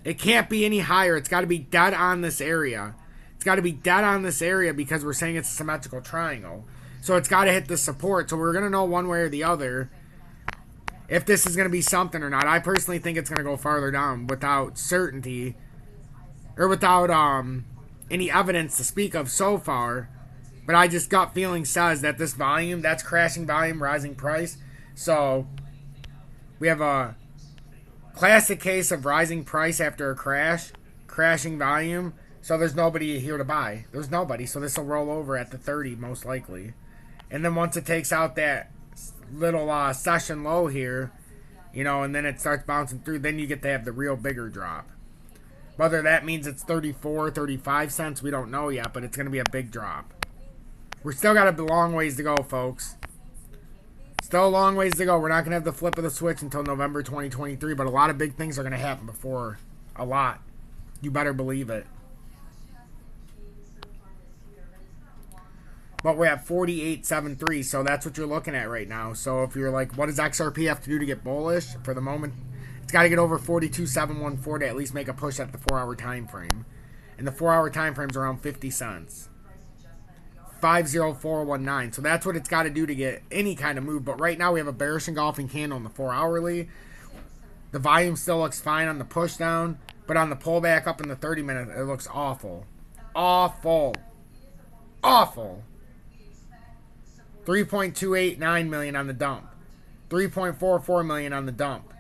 It can't be any higher. It's got to be dead on this area. It's got to be dead on this area because we're saying it's a symmetrical triangle. So it's got to hit the support. So we're going to know one way or the other if this is going to be something or not. I personally think it's going to go farther down without certainty or without any evidence to speak of so far. But I just gut feeling says that this volume, that's crashing volume, rising price. So we have a classic case of rising price after a crash, crashing volume. So there's nobody here to buy. There's nobody. So this will roll over at the 30 most likely. And then once it takes out that little session low here, you know, and then it starts bouncing through, then you get to have the real bigger drop. Whether that means it's 34, 35 cents, we don't know yet, but it's going to be a big drop. We're still got a long ways to go, folks. Still a long ways to go. We're not going to have the flip of the switch until November 2023, but a lot of big things are going to happen before. A lot. You better believe it. But we're at 48.73, so that's what you're looking at right now. So if you're like, what does XRP have to do to get bullish? For the moment, it's got to get over 42.714 to at least make a push at the 4-hour time frame. And the 4-hour time frame is around 50 cents. 50419. So that's what it's got to do to get any kind of move. But right now we have a bearish engulfing candle on the 4-hourly. The volume still looks fine on the push down, but on the pullback up in the 30-minute, it looks awful. Awful. Awful. 3.289 million on the dump. 3.44 million on the dump.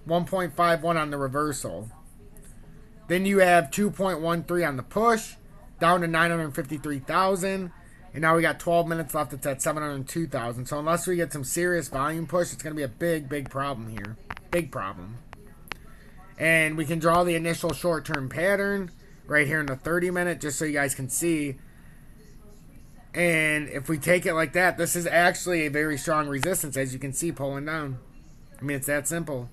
1.51 on the reversal. Then you have 2.13 on the push, down to 953,000. And now we got 12 minutes left. It's at 702,000. So unless we get some serious volume push, it's going to be a big, big problem here. Big problem. And we can draw the initial short-term pattern right here in the 30-minute just so you guys can see. And if we take it like that, this is actually a very strong resistance, as you can see, pulling down. I mean, it's that simple.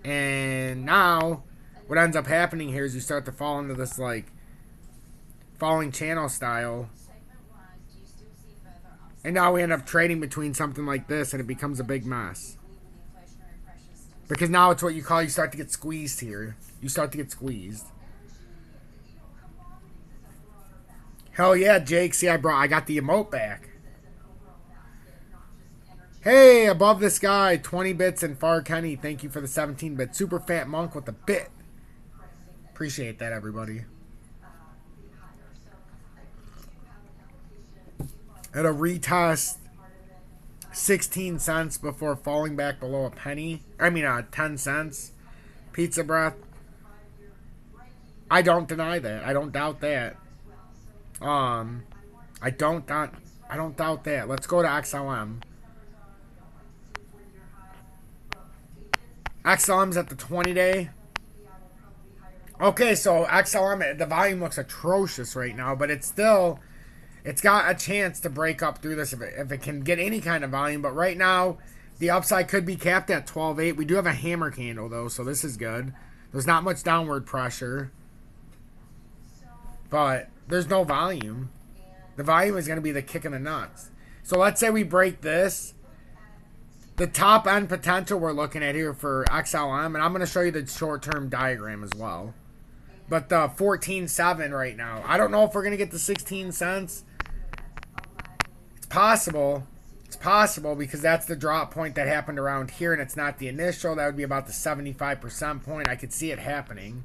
And now, what ends up happening here is you start to fall into this, like, falling channel style. And now we end up trading between something like this, and it becomes a big mess. Because now it's what you start to get squeezed here. You start to get squeezed. Hell yeah, Jake. See, I got the emote back. Hey, above this guy, 20 bits and Far Kenny. Thank you for the 17-bit. Super Fat Monk with the bit. Appreciate that, everybody. At a retest 16 cents before falling back below a penny. 10 cents. Pizza breath. I don't deny that. I don't doubt that. I don't doubt that. Let's go to XLM. XLM's at the 20-day. Okay, so XLM, the volume looks atrocious right now, but it's got a chance to break up through this if it can get any kind of volume. But right now, the upside could be capped at 12.8. We do have a hammer candle, though, so this is good. There's not much downward pressure. But there's no volume. The volume is going to be the kick in the nuts. So let's say we break this. The top end potential we're looking at here for XLM, and I'm going to show you the short-term diagram as well. But the 14.7 right now. I don't know if we're going to get the 16 cents. It's possible. It's possible because that's the drop point that happened around here, and it's not the initial. That would be about the 75% point. I could see it happening.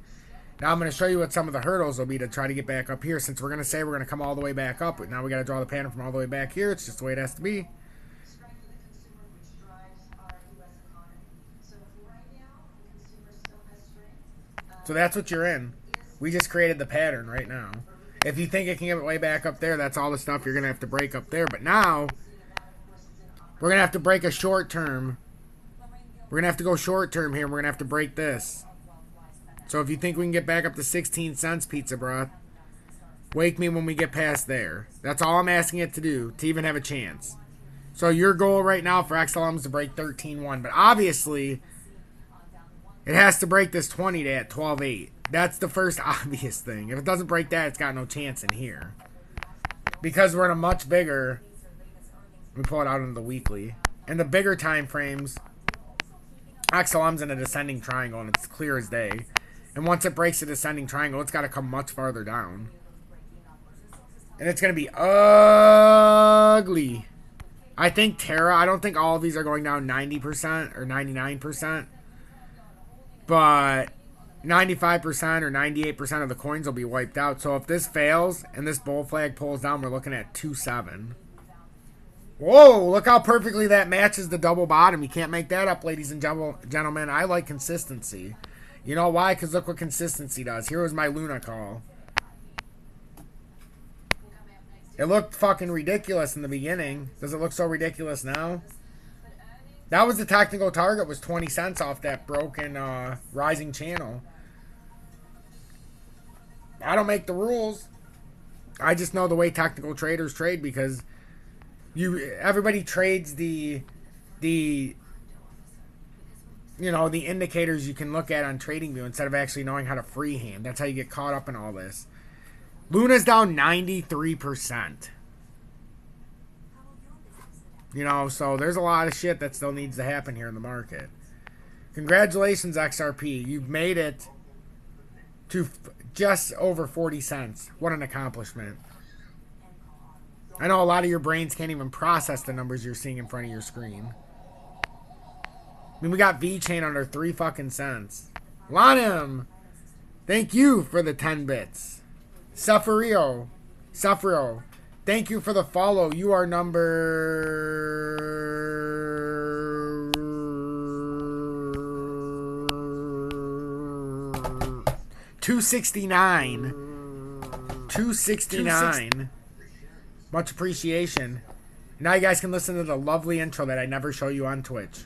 Now I'm going to show you what some of the hurdles will be to try to get back up here. Since we're going to say we're going to come all the way back up, but now we got to draw the pattern from all the way back here. It's just the way it has to be. So that's what you're in. We just created the pattern right now. If you think it can get way back up there, that's all the stuff you're going to have to break up there. But now, we're going to have to break a short term. We're going to have to go short term here. And we're going to have to break this. So if you think we can get back up to 16 cents, pizza breath, wake me when we get past there. That's all I'm asking it to do, to even have a chance. So your goal right now for XLM is to break 13.1. But obviously, it has to break this 20 at 12.8. That's the first obvious thing. If it doesn't break that, it's got no chance in here. Because we're in a much bigger... Let me pull it out into the weekly. And the bigger time frames, XLM's in a descending triangle, and it's clear as day. And once it breaks the descending triangle, it's got to come much farther down. And it's going to be ugly. I think Terra, I don't think all of these are going down 90% or 99%. But 95% or 98% of the coins will be wiped out. So if this fails and this bull flag pulls down, we're looking at 2-7. Whoa, look how perfectly that matches the double bottom. You can't make that up, ladies and gentlemen. I like consistency. You know why? Because look what consistency does. Here was my Luna call. It looked fucking ridiculous in the beginning. Does it look so ridiculous now? That was the technical target, was 20 cents off that broken rising channel. I don't make the rules. I just know the way technical traders trade, because everybody trades the indicators you can look at on TradingView instead of actually knowing how to freehand. That's how you get caught up in all this. Luna's down 93%. You know, so there's a lot of shit that still needs to happen here in the market. Congratulations, XRP. You've made it to just over 40 cents. What an accomplishment. I know a lot of your brains can't even process the numbers you're seeing in front of your screen. I mean, we got VeChain under 3 fucking cents. Lanim, thank you for the 10 bits. Sufferio, thank you for the follow. You are number 269. 269. Much appreciation. Now you guys can listen to the lovely intro that I never show you on Twitch.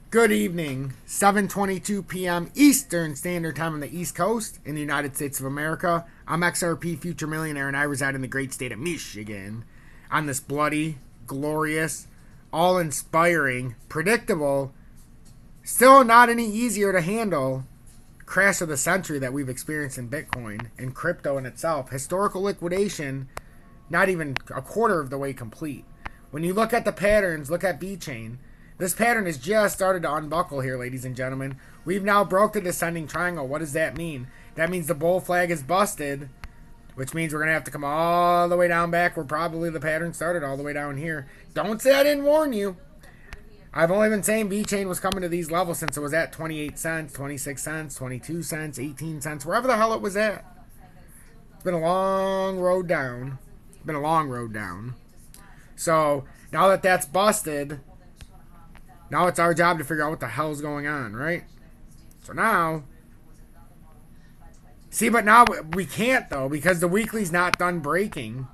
Good evening, 7:22 p.m. Eastern Standard Time on the East Coast in the United States of America. I'm XRP Future Millionaire, and I reside in the great state of Michigan. On this bloody, glorious, all-inspiring, predictable, still not any easier to handle crash of the century that we've experienced in Bitcoin and crypto in itself. Historical liquidation, not even a quarter of the way complete. When you look at the patterns, look at VeChain. This pattern has just started to unbuckle here, ladies and gentlemen. We've now broke the descending triangle. What does that mean? That means the bull flag is busted, which means we're going to have to come all the way down back where probably the pattern started, all the way down here. Don't say I didn't warn you. I've only been saying VeChain was coming to these levels since it was at 28 cents, 26 cents, 22 cents, 18 cents, wherever the hell it was at. It's been a long road down. It's been a long road down. So now that that's busted, now it's our job to figure out what the hell's going on, right? So now, see, but now we can't, though, because the weekly's not done breaking.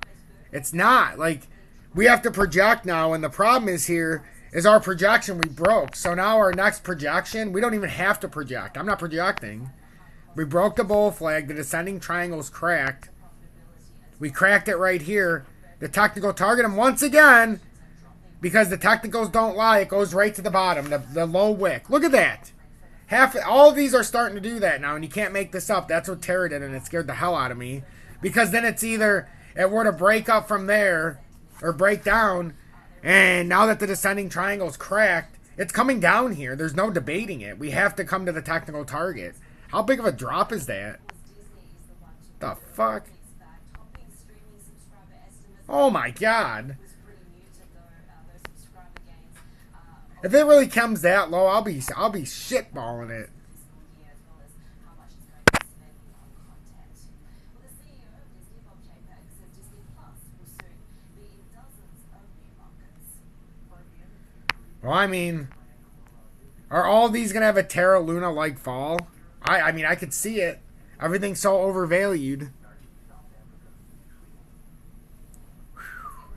It's not. Like, we have to project now, and the problem is here is our projection we broke. So now our next projection, we don't even have to project. I'm not projecting. We broke the bull flag. The descending triangle's cracked. We cracked it right here. The technical target, and once again, because the technicals don't lie, it goes right to the bottom, the low wick. Look at that. All of these are starting to do that now, and you can't make this up. That's what Terra did, and it scared the hell out of me. Because then it's either it were to break up from there or break down, and now that the descending triangle's cracked, it's coming down here. There's no debating it. We have to come to the technical target. How big of a drop is that? The fuck? Oh my god. If it really comes that low, I'll be shitballing it. Well, I mean, are all these gonna have a Terra Luna like fall? I mean, I could see it. Everything's so overvalued.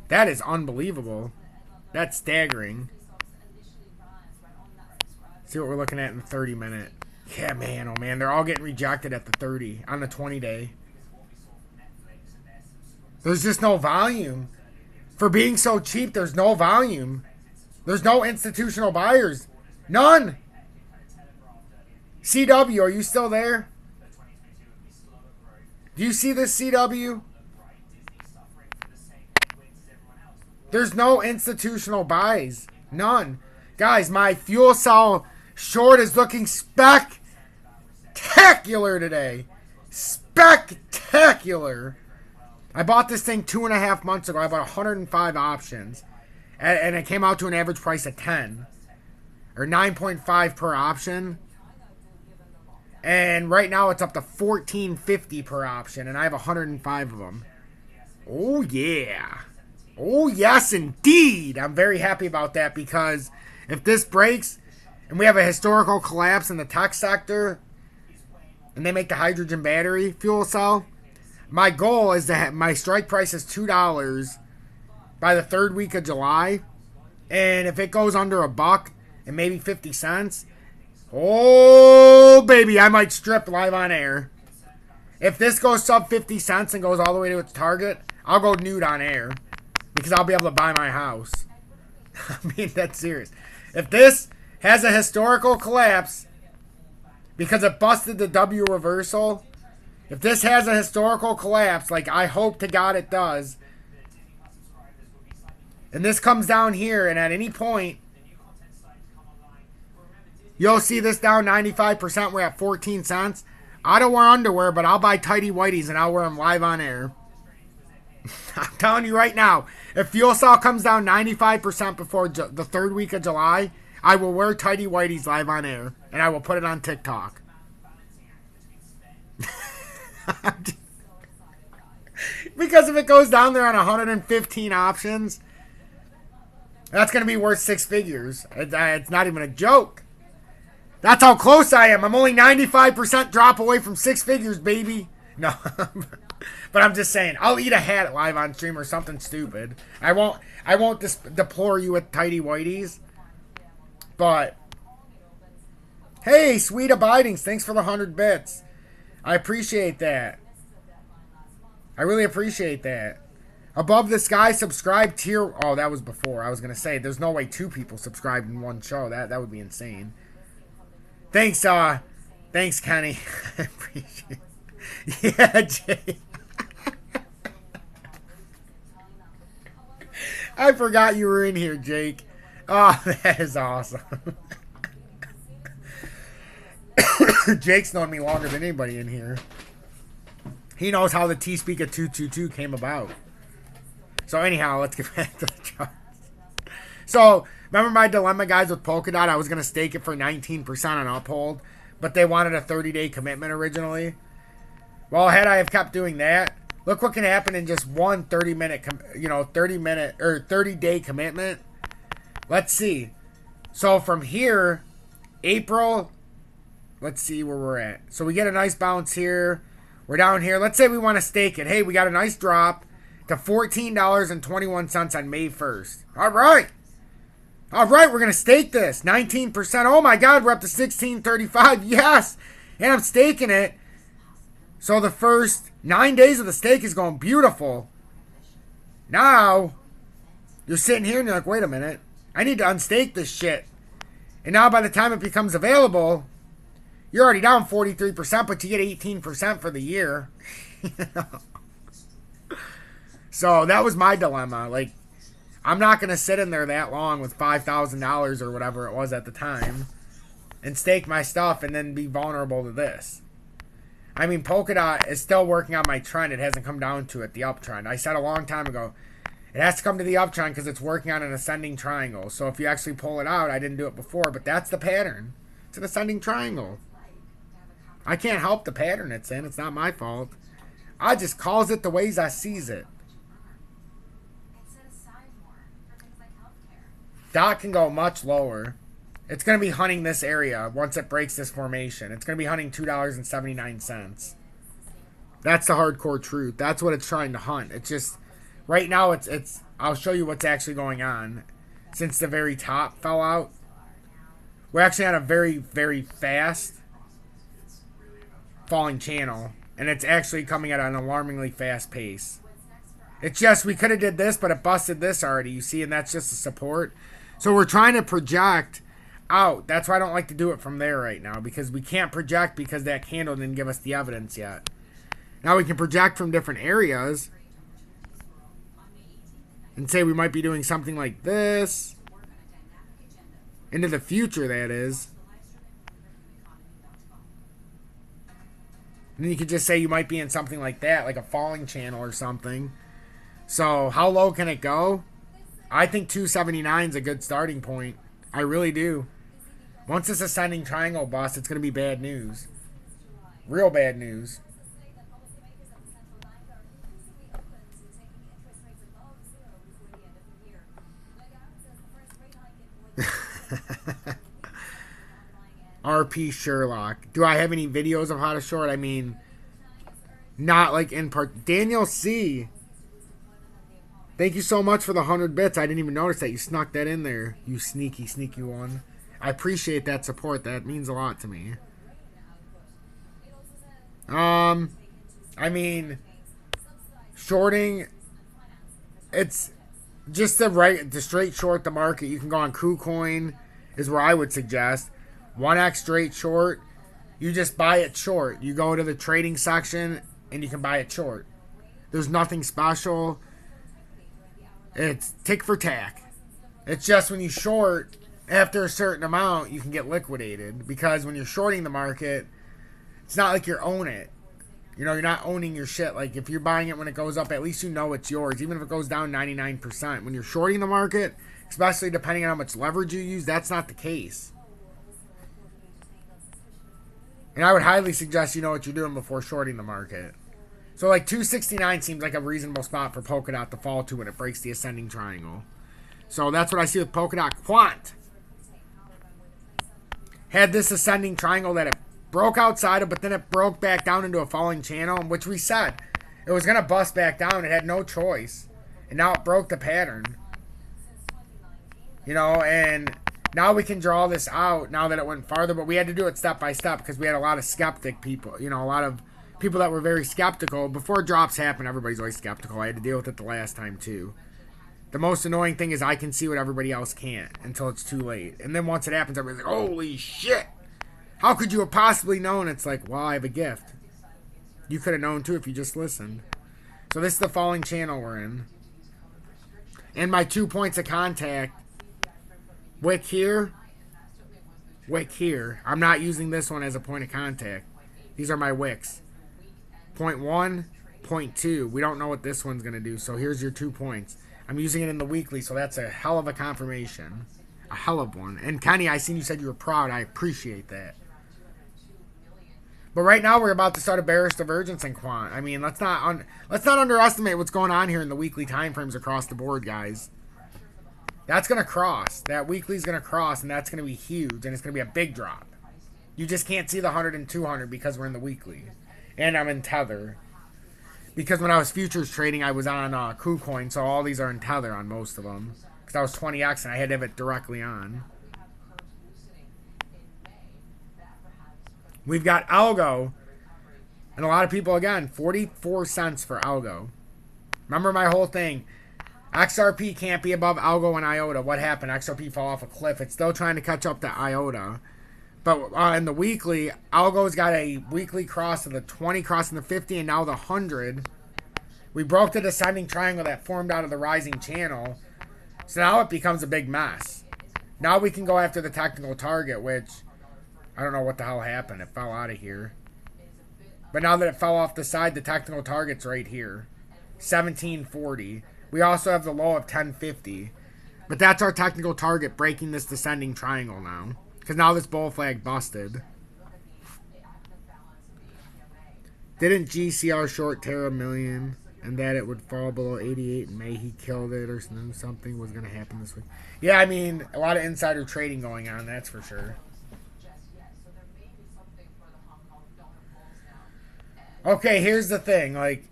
That is unbelievable. That's staggering. See what we're looking at in the 30 minute. Yeah, man, oh man, they're all getting rejected at the 30 on the 20 day. There's just no volume. For being so cheap, there's no volume. There's no institutional buyers. None. CW, are you still there? Do you see this, CW? There's no institutional buys. None. Guys, my fuel cell short is looking spectacular today. Spectacular. I bought this thing 2.5 months ago. I bought 105 options. And it came out to an average price of 10. Or 9.5 per option. And right now it's up to $14.50 per option. And I have 105 of them. Oh, yeah. Oh, yes, indeed. I'm very happy about that because if this breaks and we have a historical collapse in the tech sector and they make the hydrogen battery fuel cell, my goal is to have my strike price is $2 by the 3rd week of July. And if it goes under $1 and maybe 50 cents, oh, baby, I might strip live on air. If this goes sub 50 cents and goes all the way to its target, I'll go nude on air. Because I'll be able to buy my house. I mean, that's serious. If this has a historical collapse because it busted the W reversal, if this has a historical collapse, like I hope to God it does, and this comes down here, and at any point, you'll see this down 95%, we're at 14 cents. I don't wear underwear, but I'll buy tighty whities and I'll wear them live on air. I'm telling you right now, if fuel cell comes down 95% before the 3rd week of July, I will wear tighty whities live on air, and I will put it on TikTok. Because if it goes down there on 115 options, that's going to be worth 6 figures. It's not even a joke. That's how close I am. I'm only 95% drop away from 6 figures, baby. No. But I'm just saying, I'll eat a hat live on stream or something stupid. I won't deplore you with tighty whities. But hey, sweet abidings, thanks for the 100 bits. I appreciate that. I really appreciate that. Above the Sky, subscribe tier. Oh, that was before. I was gonna say there's no way 2 people subscribed in one show. That would be insane. Thanks, thanks, Kenny. I appreciate it. Yeah, Jay. I forgot you were in here, Jake. Oh, that is awesome. Jake's known me longer than anybody in here. He knows how the T-Speaker 222 came about. So anyhow, let's get back to the charts. So, remember my dilemma, guys, with Polkadot? I was going to stake it for 19% on Uphold, but they wanted a 30-day commitment originally. Well, had I have kept doing that, look what can happen in just one 30-day commitment. Let's see. So from here, April, let's see where we're at. So we get a nice bounce here. We're down here. Let's say we want to stake it. Hey, we got a nice drop to $14.21 on May 1st. All right. All right, we're going to stake this. 19%. Oh, my God, we're up to $16.35. Yes. And I'm staking it. So the first 9 days of the stake is going beautiful. Now, you're sitting here and you're like, wait a minute. I need to unstake this shit. And now by the time it becomes available, you're already down 43%, but you get 18% for the year. So that was my dilemma. Like, I'm not going to sit in there that long with $5,000 or whatever it was at the time and stake my stuff and then be vulnerable to this. I mean, Polkadot is still working on my trend. It hasn't come down to it, the uptrend. I said a long time ago, it has to come to the uptrend because it's working on an ascending triangle. So if you actually pull it out, I didn't do it before, but that's the pattern. It's an ascending triangle. I can't help the pattern it's in. It's not my fault. I just calls it the ways I sees it. Dot can go much lower. It's going to be hunting this area once it breaks this formation. It's going to be hunting $2.79. That's the hardcore truth. That's what it's trying to hunt. It's just, right now, it's. I'll show you what's actually going on. Since the very top fell out. we're actually on a very, very fast falling channel. And it's actually coming at an alarmingly fast pace. It's just, we could have did this, but it busted this already, you see, and that's just a support. So we're trying to project out. That's why I don't like to do it from there right now, because we can't project because that candle didn't give us the evidence yet. Now we can project from different areas and say we might be doing something like this. Into the future, that is. And then you could just say you might be in something like that, like a falling channel or something. So, how low can it go? I think 279 is a good starting point. I really do. Once this ascending triangle busts, it's going to be bad news. Real bad news. RP Sherlock. Do I have any videos of how to short? I mean, not like in part. Daniel C. Thank you so much for the 100 bits. I didn't even notice that you snuck that in there. You sneaky, sneaky one. I appreciate that support. That means a lot to me. I mean, shorting, it's just the straight short the market. You can go on KuCoin is where I would suggest. 1x straight short. You just buy it short. You go to the trading section and you can buy it short. There's nothing special. It's tick for tack. It's just when you short, after a certain amount, you can get liquidated. Because when you're shorting the market, it's not like you own it. You know, you're not owning your shit. Like, if you're buying it when it goes up, at least you know it's yours. Even if it goes down 99%. When you're shorting the market, especially depending on how much leverage you use, that's not the case. And I would highly suggest you know what you're doing before shorting the market. So, like, 269 seems like a reasonable spot for Polkadot to fall to when it breaks the ascending triangle. So, that's what I see with Polkadot. Quant had this ascending triangle that it broke outside of, but then it broke back down into a falling channel, which we said it was going to bust back down. It had no choice. And now it broke the pattern. You know, and now we can draw this out now that it went farther, but we had to do it step by step because we had a lot of skeptic people, you know, a lot of people that were very skeptical. Before drops happen, everybody's always skeptical. I had to deal with it the last time too. The most annoying thing is I can see what everybody else can't until it's too late. And then once it happens, everybody's like, holy shit! How could you have possibly known? It's like, well, I have a gift. You could have known too if you just listened. So this is the falling channel we're in. And my 2 points of contact, wick here, wick here. I'm not using this one as a point of contact. These are my wicks. Point 1, point 2. We don't know what this one's going to do, so here's your 2 points. I'm using it in the weekly, so that's a hell of a confirmation. A hell of one. And Kenny, I seen you said you were proud. I appreciate that. But right now we're about to start a bearish divergence in quant. I mean, let's not underestimate what's going on here in the weekly time frames across the board, guys. That's going to cross. That weekly's going to cross, and that's going to be huge, and it's going to be a big drop. You just can't see the 100 and 200 because we're in the weekly. And I'm in Tether. Because when I was futures trading, I was on KuCoin, so all these are in Tether on most of them. Because I was 20x, and I had to have it directly on. We've got Algo. And a lot of people, again, 44 cents for Algo. Remember my whole thing. XRP can't be above Algo and IOTA. What happened? XRP fell off a cliff. It's still trying to catch up to IOTA. But in the weekly, Algo's got a weekly cross of the 20, crossing the 50, and now the 100. We broke the descending triangle that formed out of the rising channel. So now it becomes a big mess. Now we can go after the technical target, which I don't know what the hell happened. It fell out of here. But now that it fell off the side, the technical target's right here. 1740. We also have the low of 1050. But that's our technical target, breaking this descending triangle now. Because now this bull flag busted. Didn't GCR short Terra million and that it would fall below 88 in May? He killed it or something was going to happen this week. Yeah, I mean, a lot of insider trading going on, that's for sure. Okay, here's the thing. Like,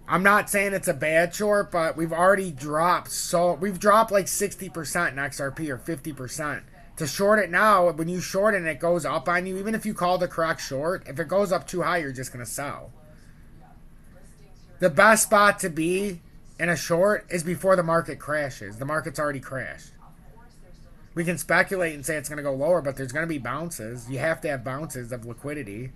I'm not saying it's a bad short, but we've already dropped. So we've dropped like 60% in XRP or 50% To short it now, when you short it and it goes up on you, even if you call the correct short, if it goes up too high, you're just going to sell. The best spot to be in a short is before the market crashes. The market's already crashed. We can speculate and say it's going to go lower, but there's going to be bounces. You have to have bounces of liquidity.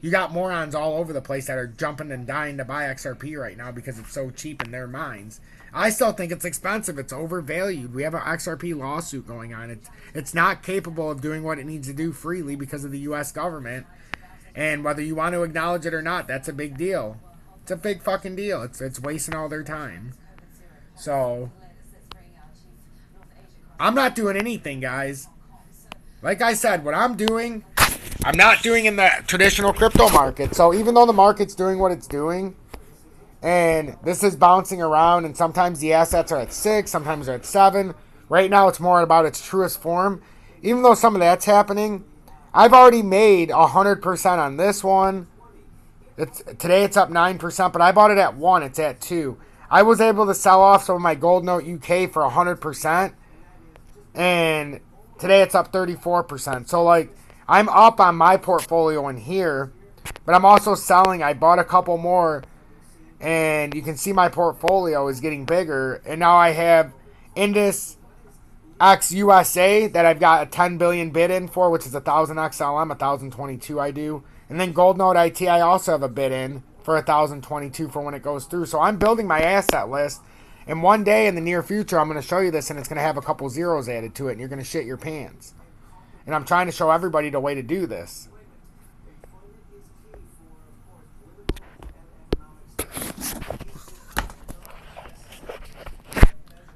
You got morons all over the place that are jumping and dying to buy XRP right now because it's so cheap in their minds. I still think it's expensive. It's overvalued. We have an XRP lawsuit going on. It's not capable of doing what it needs to do freely because of the U.S. government. And whether you want to acknowledge it or not, that's a big deal. It's a big fucking deal. It's wasting all their time. So, I'm not doing anything, guys. Like I said, what I'm doing, I'm not doing in the traditional crypto market. So even though the market's doing what it's doing, and this is bouncing around, and sometimes the assets are at 6, sometimes they're at 7. Right now it's more about its truest form. Even though some of that's happening, I've already made 100% on this one. Today it's up 9%, but I bought it at 1. It's at 2. I was able to sell off some of my Gold Note UK for 100%, and today it's up 34%. So, like, I'm up on my portfolio in here, but I'm also selling. I bought a couple more, and you can see my portfolio is getting bigger. And now I have Indus X USA that I've got a 10 billion bid in for, which is 1,000 XLM, 1,022 I do. And then Gold Note IT I also have a bid in for 1,022 for when it goes through. So I'm building my asset list. And one day in the near future, I'm going to show you this, and it's going to have a couple zeros added to it, and you're going to shit your pants. And I'm trying to show everybody the way to do this.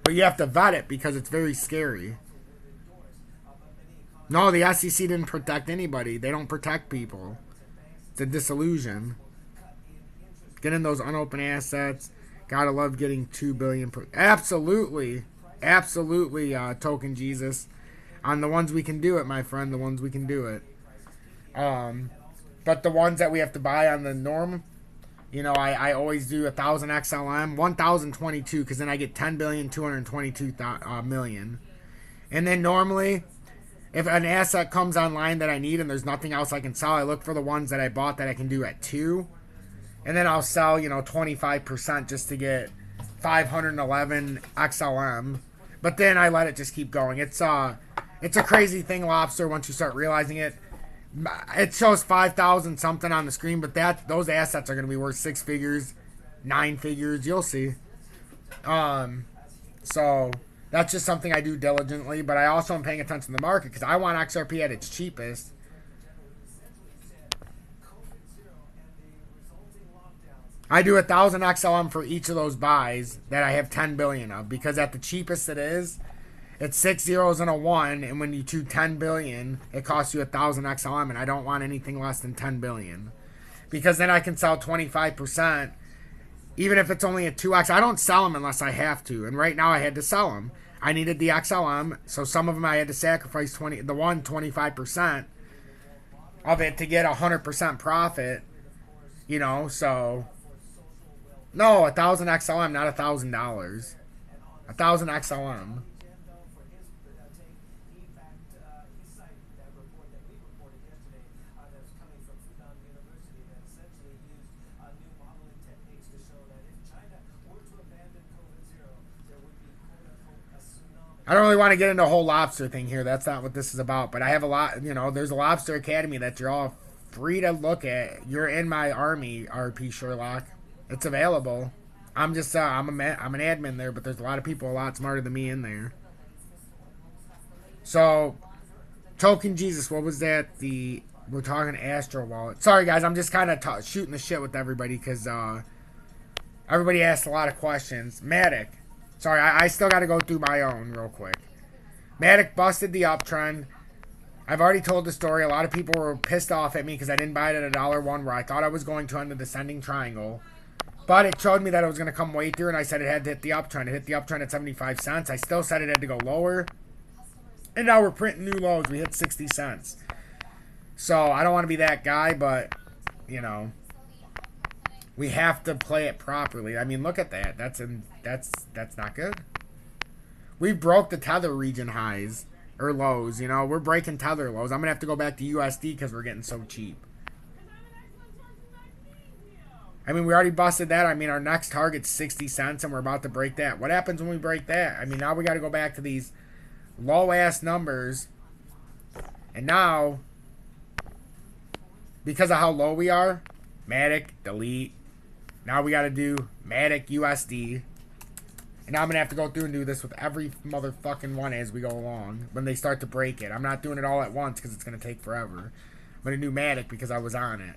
But you have to vet it because it's very scary. No, the SEC didn't protect anybody. They don't protect people. It's a disillusion. Getting those unopened assets. Gotta love getting 2 billion per. Absolutely. Absolutely, Token Jesus. On the ones we can do it, my friend. The ones we can do it. But the ones that we have to buy on the norm, you know, I always do 1,000 XLM, 1,022, because then I get 10,222 million. And then normally, if an asset comes online that I need and there's nothing else I can sell, I look for the ones that I bought that I can do at 2. And then I'll sell, 25% just to get 511 XLM. But then I let it just keep going. It's a crazy thing, Lobster, once you start realizing it. It shows 5,000 something on the screen, but those assets are going to be worth 6 figures, 9 figures. You'll see. So that's just something I do diligently, but I also am paying attention to the market because I want XRP at its cheapest. I do 1,000 XLM for each of those buys that I have 10 billion of, because at the cheapest it is, it's 6 zeros and a 1, and when you do 10 billion, it costs you 1,000 XLM, and I don't want anything less than 10 billion. Because then I can sell 25%, even if it's only a 2x. I don't sell them unless I have to, and right now I had to sell them. I needed the XLM, so some of them I had to sacrifice 25% of it to get 100% profit, so... No, 1,000 XLM, not $1,000. 1,000 XLM. I don't really want to get into a whole lobster thing here. That's not what this is about. But I have a lot, there's a Lobster Academy that you're all free to look at. You're in my army, RP Sherlock. It's available. I'm just, I'm an admin there, but there's a lot of people a lot smarter than me in there. So, Token Jesus, what was that? We're talking Astro Wallet. Sorry, guys, I'm just kind of shooting the shit with everybody because everybody asked a lot of questions. Matic. Sorry, I still got to go through my own real quick. Matic busted the uptrend. I've already told the story. A lot of people were pissed off at me because I didn't buy it at $1 where I thought I was going to on the descending triangle. But it showed me that it was going to come way through, and I said it had to hit the uptrend. It hit the uptrend at 75 cents. I still said it had to go lower. And now we're printing new lows. We hit 60 cents. So I don't want to be that guy, but, we have to play it properly. I mean, look at that. That's not good. We broke the tether region highs. Or lows, you know. We're breaking tether lows. I'm going to have to go back to USD because we're getting so cheap. I mean, we already busted that. I mean, our next target's 60 cents, and we're about to break that. What happens when we break that? I mean, now we got to go back to these low-ass numbers. And now, because of how low we are, Matic, delete. Now we got to do Matic, USD. And now I'm going to have to go through and do this with every motherfucking one as we go along. When they start to break it. I'm not doing it all at once because it's going to take forever. I'm going to do Matic because I was on it.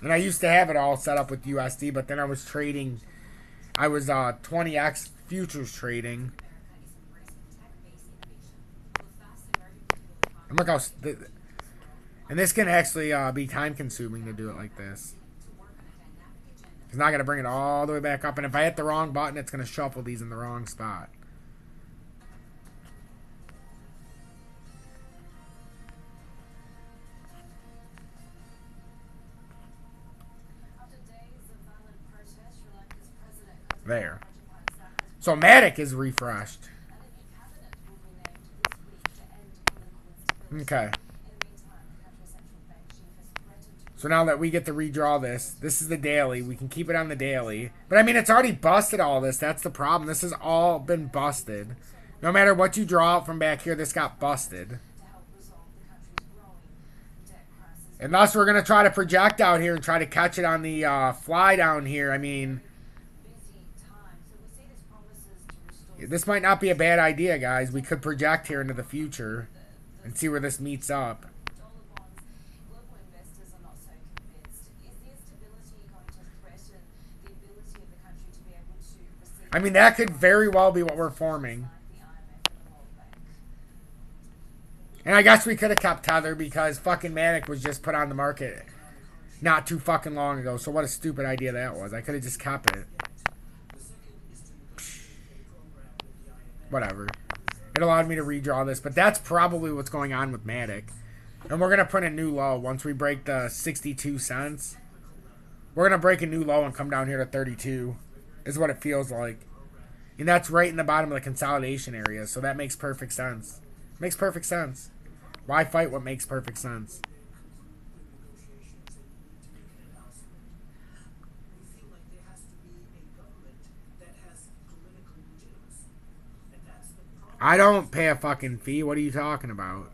And I used to have it all set up with USD, but then I was trading. I was 20x futures trading. And look how. And this can actually be time consuming to do it like this. Because now I got to bring it all the way back up. And if I hit the wrong button, it's going to shuffle these in the wrong spot. There. So Matic is refreshed. Okay. So now that we get to redraw this, this is the daily. We can keep it on the daily. But I mean, it's already busted all this. That's the problem. This has all been busted. No matter what you draw out from back here, this got busted. And thus we're going to try to project out here and try to catch it on the fly down here. I mean, this might not be a bad idea, guys. We could project here into the future and see where this meets up. I mean, that could very well be what we're forming. And I guess we could have kept Tether because fucking Matic was just put on the market not too fucking long ago. So what a stupid idea that was. I could have just kept it. Whatever. It allowed me to redraw this. But that's probably what's going on with Matic. And we're going to put a new low once we break the 62 cents. We're going to break a new low and come down here to 32. Is what it feels like. And that's right in the bottom of the consolidation area. So that makes perfect sense. Makes perfect sense. Why fight what makes perfect sense? I don't pay a fucking fee. What are you talking about?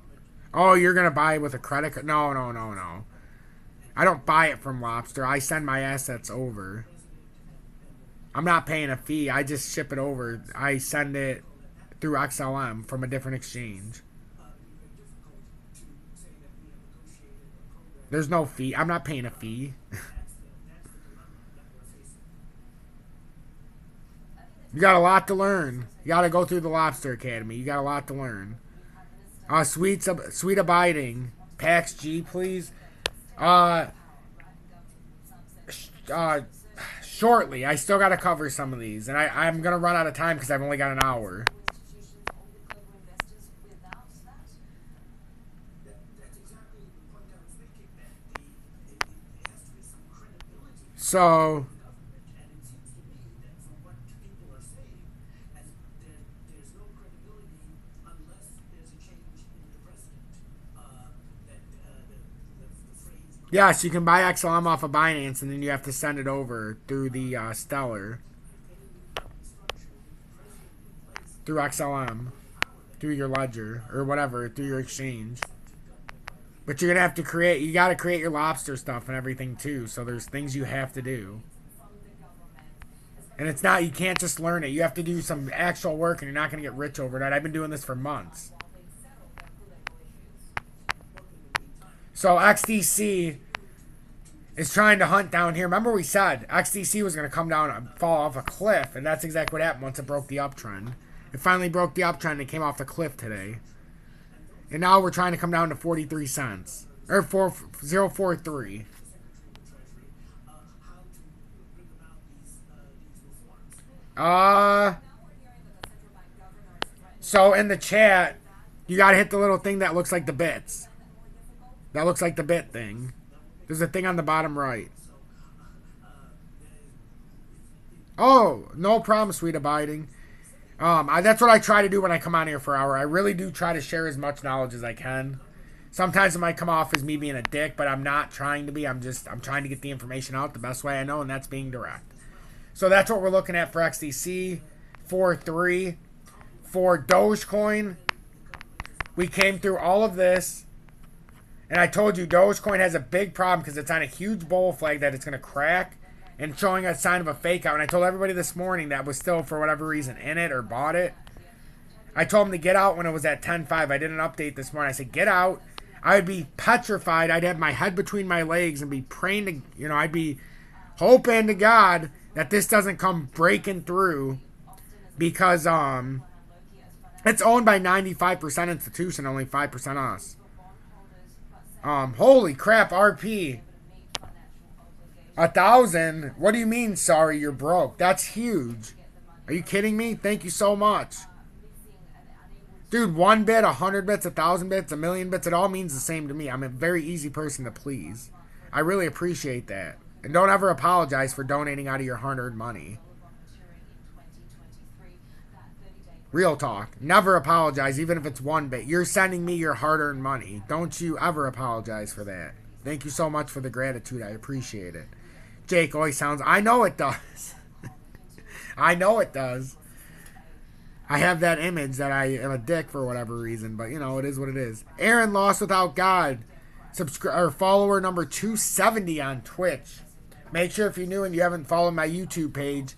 Oh, you're going to buy it with a credit card? No, no, no, no. I don't buy it from Lobster. I send my assets over. I'm not paying a fee. I just ship it over. I send it through XLM from a different exchange. There's no fee. I'm not paying a fee. You got a lot to learn. You got to go through the Lobster Academy. You got a lot to learn. Sweet Abiding. Pax G, please. Shortly. I still got to cover some of these. And I'm going to run out of time because I've only got an hour. So, yes, you can buy XLM off of Binance, and then you have to send it over through the Stellar. Through XLM. Through your ledger, or whatever, through your exchange. But you're going to have to create, you got to create your Lobster stuff and everything too. So there's things you have to do. And it's not, you can't just learn it. You have to do some actual work and you're not going to get rich overnight. I've been doing this for months. So XDC is trying to hunt down here. Remember we said XDC was going to come down and fall off a cliff. And that's exactly what happened once it broke the uptrend. It finally broke the uptrend and came off the cliff today. And now we're trying to come down to 43 cents. Or 0.43. So in the chat, you gotta hit the little thing that looks like the bits. That looks like the bit thing. There's a thing on the bottom right. Oh, no problem, Sweet Abiding. That's what I try to do when I come on here for an hour. I really do try to share as much knowledge as I can. Sometimes it might come off as me being a dick, but I'm not trying to be. I'm trying to get the information out the best way I know, and that's being direct. So that's what we're looking at for XDC, 4.3. For Dogecoin, we came through all of this, and I told you Dogecoin has a big problem because it's on a huge bull flag that it's going to crack and showing a sign of a fake out. And I told everybody this morning that was still, for whatever reason, in it or bought it. I told them to get out when it was at 10.5. I did an update this morning. I said, get out. I would be petrified. I'd have my head between my legs and be praying to, I'd be hoping to God that this doesn't come breaking through because, it's owned by 95% institution, only 5% us. Holy crap, RP. 1,000? What do you mean, sorry, you're broke? That's huge. Are you kidding me? Thank you so much. Dude, 1 bit, 100 bits, 1,000 bits, 1,000,000 bits, it all means the same to me. I'm a very easy person to please. I really appreciate that. And don't ever apologize for donating out of your hard-earned money. Real talk. Never apologize, even if it's 1 bit. You're sending me your hard-earned money. Don't you ever apologize for that. Thank you so much for the gratitude. I appreciate it. Jake always sounds... I know it does. I know it does. I have that image that I am a dick for whatever reason, but, it is what it is. Aaron Lost Without God. Follower number 270 on Twitch. Make sure if you're new and you haven't followed my YouTube page,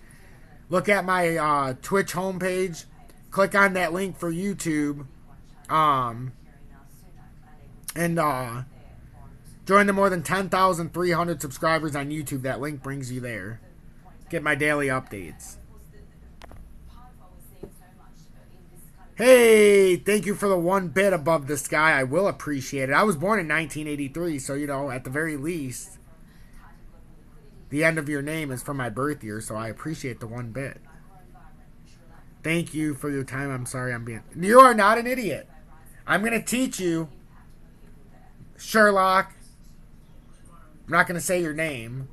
look at my Twitch homepage. Click on that link for YouTube, and join the more than 10,300 subscribers on YouTube. That link brings you there. Get my daily updates. Hey, thank you for the 1 bit above the sky. I will appreciate it. I was born in 1983, so, at the very least, the end of your name is from my birth year, so I appreciate the 1 bit. Thank you for your time. I'm sorry I'm being... You are not an idiot. I'm going to teach you, Sherlock. I'm not going to say your name.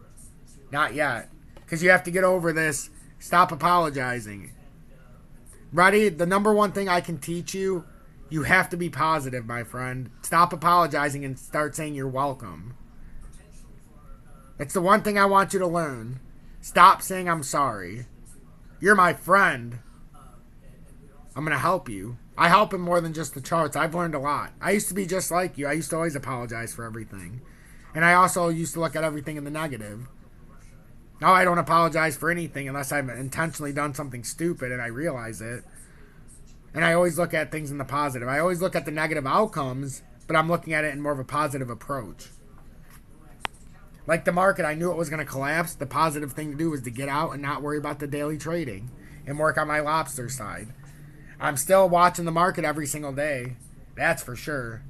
Not yet. Because you have to get over this. Stop apologizing. Ready? The number 1 thing I can teach you, you have to be positive, my friend. Stop apologizing and start saying you're welcome. It's the 1 thing I want you to learn. Stop saying I'm sorry. You're my friend. I'm going to help you. I help him more than just the charts. I've learned a lot. I used to be just like you. I used to always apologize for everything. And I also used to look at everything in the negative. Now I don't apologize for anything unless I've intentionally done something stupid and I realize it. And I always look at things in the positive. I always look at the negative outcomes, but I'm looking at it in more of a positive approach. Like the market, I knew it was going to collapse. The positive thing to do was to get out and not worry about the daily trading and work on my lobster side. I'm still watching the market every single day. That's for sure.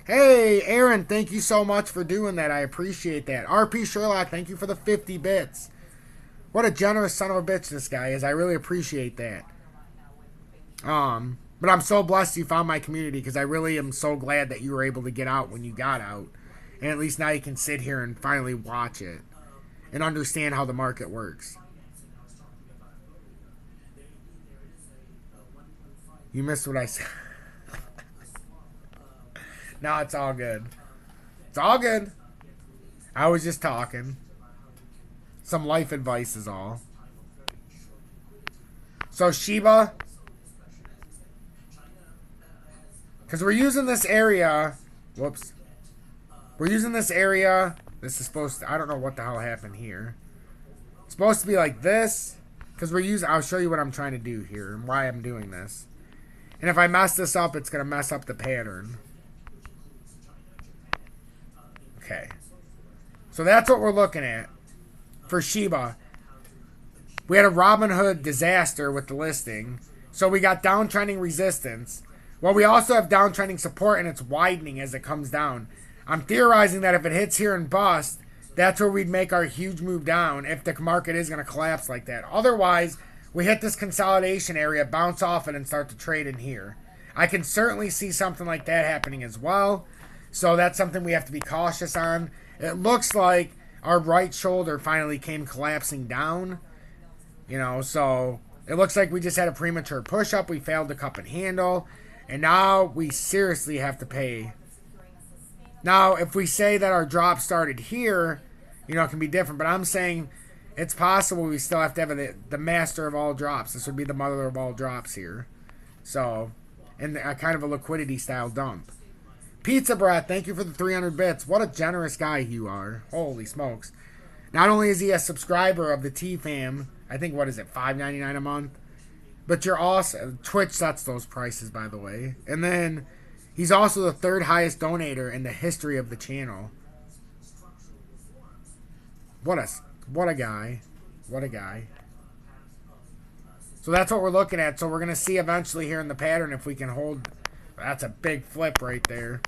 Hey, Aaron, thank you so much for doing that. I appreciate that. RP Sherlock, thank you for the 50 bits. What a generous son of a bitch this guy is. I really appreciate that. But I'm so blessed you found my community because I really am so glad that you were able to get out when you got out. And at least now you can sit here and finally watch it and understand how the market works. You missed what I said. No, it's all good. It's all good. I was just talking. Some life advice is all. So Shiba, because we're using this area. Whoops. We're using this area. This is supposed to, I don't know what the hell happened here. It's supposed to be like this. Because we're using, I'll show you what I'm trying to do here and why I'm doing this. And if I mess this up, it's going to mess up the pattern. Okay. So that's what we're looking at for Shiba. We had a Robinhood disaster with the listing. So we got downtrending resistance. Well, we also have downtrending support and it's widening as it comes down. I'm theorizing that if it hits here and bust, that's where we'd make our huge move down if the market is going to collapse like that. Otherwise, we hit this consolidation area, bounce off it, and start to trade in here. I can certainly see something like that happening as well. So that's something we have to be cautious on. It looks like our right shoulder finally came collapsing down. You know, so it looks like we just had a premature push-up. We failed the cup and handle. And now we seriously have to pay. Now, if we say that our drop started here, you know, it can be different. But I'm saying it's possible we still have to have the master of all drops. This would be the mother of all drops here. So, and a kind of a liquidity style dump. Pizza Breath, thank you for the 300 bits. What a generous guy you are. Holy smokes. Not only is he a subscriber of the TFAM, I think, what is it, $5.99 a month? But you're also, Twitch sets those prices, by the way. And then, he's also the third highest donator in the history of the channel. What a guy. What a guy. So that's what we're looking at. So we're going to see eventually here in the pattern if we can hold. That's a big flip right there.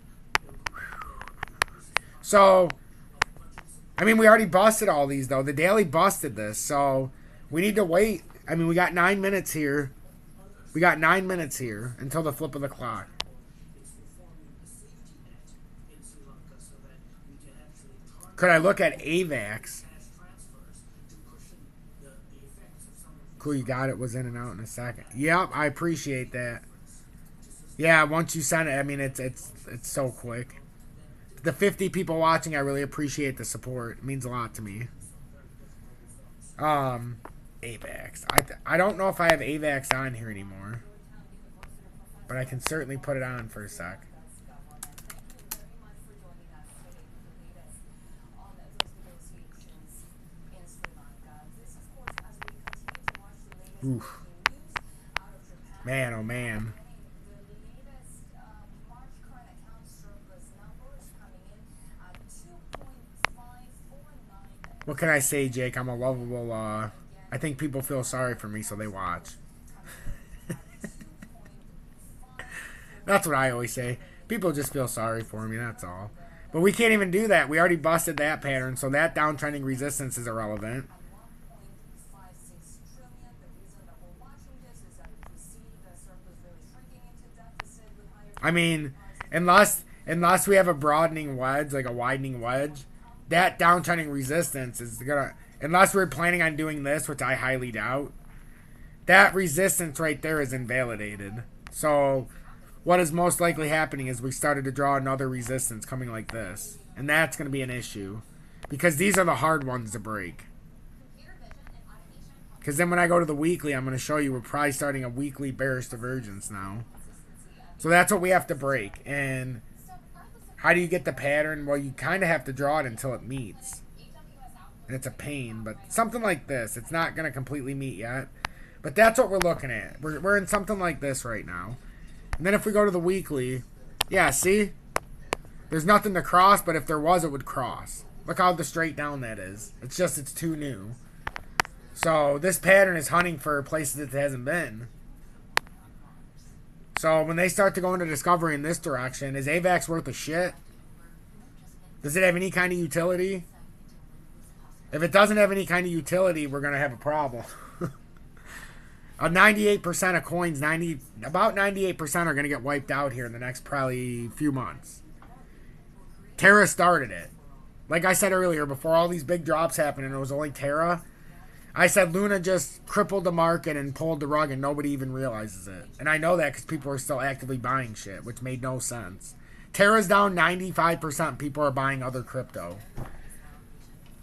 So, I mean, we already busted all these, though. The daily busted this. So, we need to wait. I mean, we got 9 minutes here. We got 9 minutes here until the flip of the clock. Could I look at AVAX? Cool, you got it. Was in and out in a second. Yep, I appreciate that. Yeah, once you send it, I mean, it's so quick. The 50 people watching, I really appreciate the support. It means a lot to me. AVAX. I don't know if I have AVAX on here anymore. But I can certainly put it on for a sec. Oof. Man, oh man. What can I say, Jake? I'm a lovable, I think people feel sorry for me, so they watch. That's what I always say. People just feel sorry for me, that's all. But we can't even do that. We already busted that pattern, so that downtrending resistance is irrelevant. I mean, unless we have a broadening wedge, like a widening wedge, that downtrending resistance is gonna, unless we're planning on doing this, which I highly doubt, that resistance right there is invalidated. So what is most likely happening is we started to draw another resistance coming like this. And that's going to be an issue. Because these are the hard ones to break. Because then when I go to the weekly, I'm going to show you we're probably starting a weekly bearish divergence now. So that's what we have to break. And how do you get the pattern? Well, you kind of have to draw it until it meets. And it's a pain. But something like this. It's not going to completely meet yet. But that's what we're looking at. We're in something like this right now. And then if we go to the weekly, yeah, see? There's nothing to cross, but if there was, it would cross. Look how straight down that is. It's just, it's too new. So this pattern is hunting for places it hasn't been. So when they start to go into discovery in this direction, is AVAX worth a shit? Does it have any kind of utility? If it doesn't have any kind of utility, we're going to have a problem. 98% of coins, about 98% are going to get wiped out here in the next probably few months. Terra started it. Like I said earlier, before all these big drops happened and it was only Terra, I said Luna just crippled the market and pulled the rug and nobody even realizes it. And I know that because people are still actively buying shit, which made no sense. Terra's down 95%. People are buying other crypto.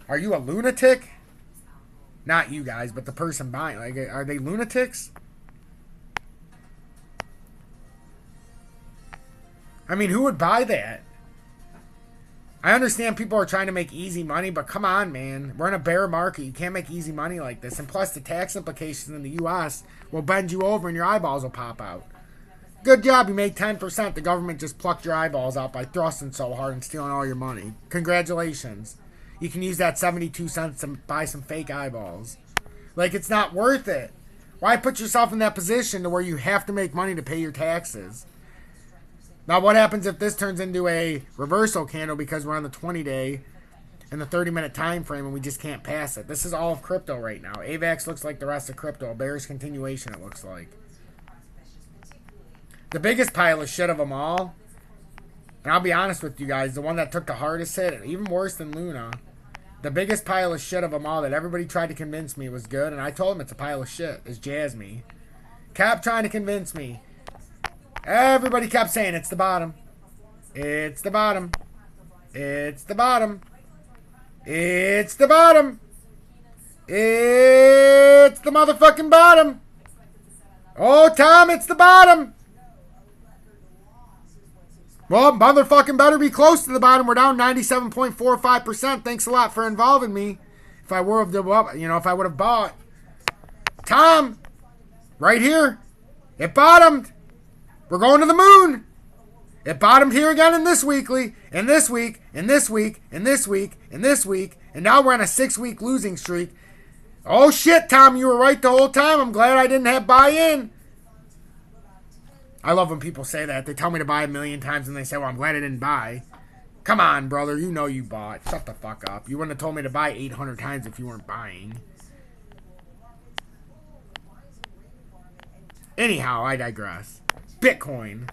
Are you a lunatic? Not you guys, but the person buying. Like, are they lunatics? I mean, who would buy that? I understand people are trying to make easy money, but come on, man. We're in a bear market. You can't make easy money like this. And plus, the tax implications in the U.S. will bend you over and your eyeballs will pop out. Good job. You made 10%. The government just plucked your eyeballs out by thrusting so hard and stealing all your money. Congratulations. You can use that 72 cents to buy some fake eyeballs. Like, it's not worth it. Why put yourself in that position to where you have to make money to pay your taxes? Now, what happens if this turns into a reversal candle because we're on the 20-day and the 30-minute time frame and we just can't pass it? This is all of crypto right now. AVAX looks like the rest of crypto. A bearish continuation, it looks like. The biggest pile of shit of them all, and I'll be honest with you guys, the one that took the hardest hit, even worse than Luna, The biggest pile of shit of them all that everybody tried to convince me was good, and I told them it's a pile of shit, is Jasmine. Kept trying to convince me. Everybody kept saying it's the bottom. It's the bottom. It's the bottom. It's the bottom. It's the motherfucking bottom. Oh, Tom, it's the bottom. Well, motherfucking better be close to the bottom. We're down 97.45%. Thanks a lot for involving me. If I were, if I would have bought. Tom, right here. It bottomed. We're going to the moon. It bottomed here again in this weekly, and this week, and this week, and this week, and this week, and now we're on a 6-week losing streak. Oh shit, Tom, you were right the whole time. I'm glad I didn't have buy-in. I love when people say that. They tell me to buy 1,000,000 times and they say, well, I'm glad I didn't buy. Come on, brother. You know you bought. Shut the fuck up. You wouldn't have told me to buy 800 times if you weren't buying. Anyhow, I digress. Bitcoin.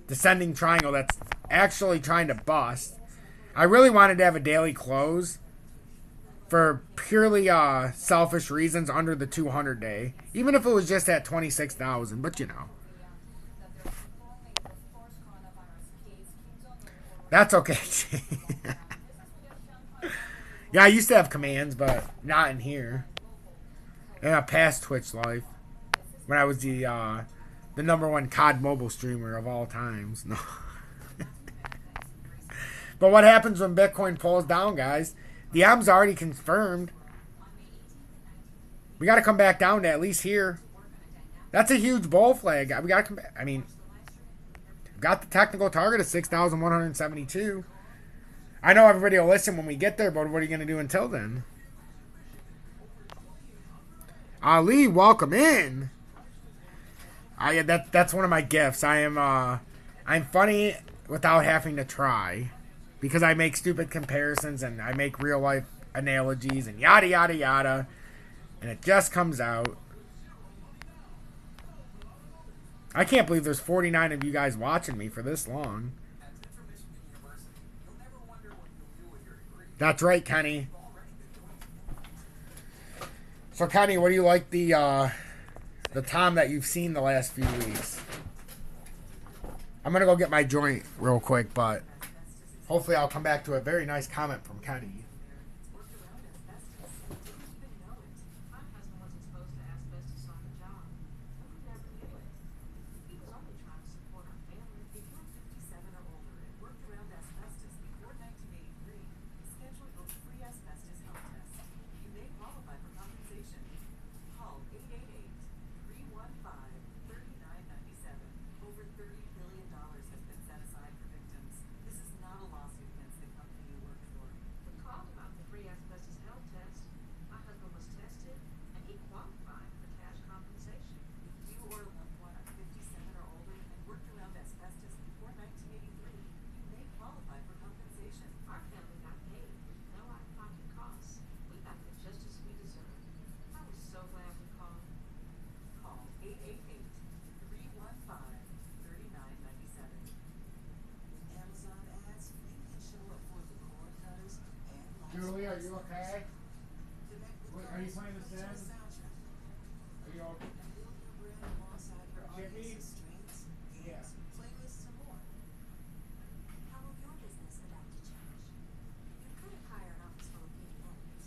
Descending triangle that's actually trying to bust. I really wanted to have a daily close for purely selfish reasons under the 200 day. Even if it was just at 26,000. But you know. That's okay. Yeah, I used to have commands, but not in here. In a past Twitch life. When I was the #1 COD mobile streamer of all times. No. But what happens when Bitcoin pulls down, guys? The M's already confirmed. We got to come back down to at least here. That's a huge bull flag. We got to come back. I mean, got the technical target of 6,172. I know everybody will listen when we get there, but what are you going to do until then? Ali, welcome in. That's one of my gifts. I'm funny without having to try, because I make stupid comparisons and I make real life analogies and yada yada yada, and it just comes out. I can't believe there's 49 of you guys watching me for this long. That's right, Kenny. So, Kenny, what do you like the Tom that you've seen the last few weeks? I'm going to go get my joint real quick, but hopefully I'll come back to a very nice comment from Kenny. Julie, are you okay? Are you playing this in? Are you okay? Chippy? Yeah. How will your business adapt to change? You couldn't hire an office full of PDNs.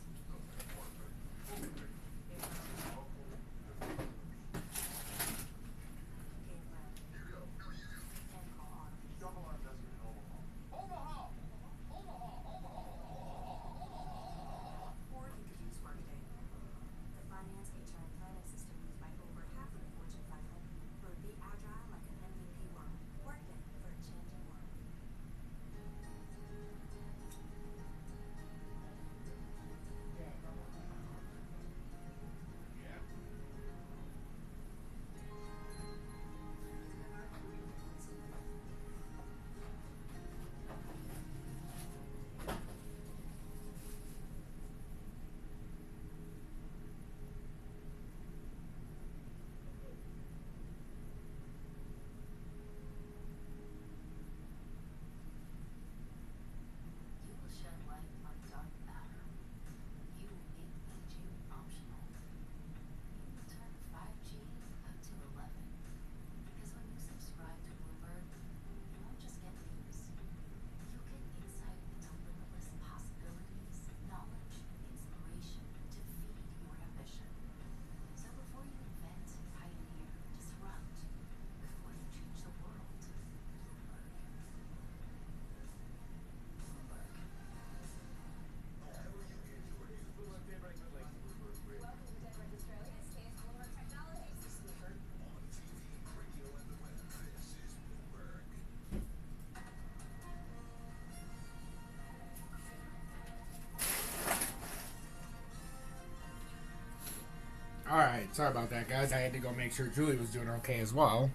Alright, sorry about that, guys. I had to go make sure Julie was doing okay as well.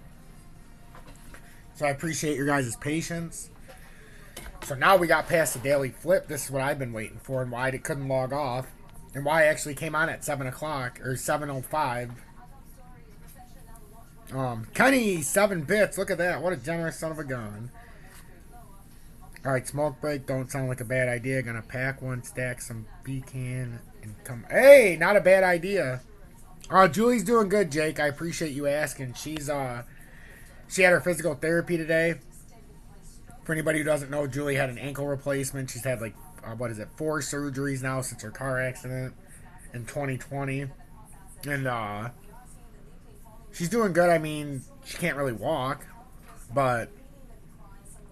So I appreciate your guys' patience. So now we got past the daily flip. This is what I've been waiting for and why it couldn't log off. And why I actually came on at 7 o'clock, or 7:05. Kenny, 7 bits. Look at that. What a generous son of a gun. Alright, smoke break. Don't sound like a bad idea. Gonna pack one, stack some pecan, and come. Hey, not a bad idea. Julie's doing good, Jake. I appreciate you asking. She had her physical therapy today. For anybody who doesn't know, Julie had an ankle replacement. She's had 4 surgeries now since her car accident in 2020. And she's doing good. I mean, she can't really walk, but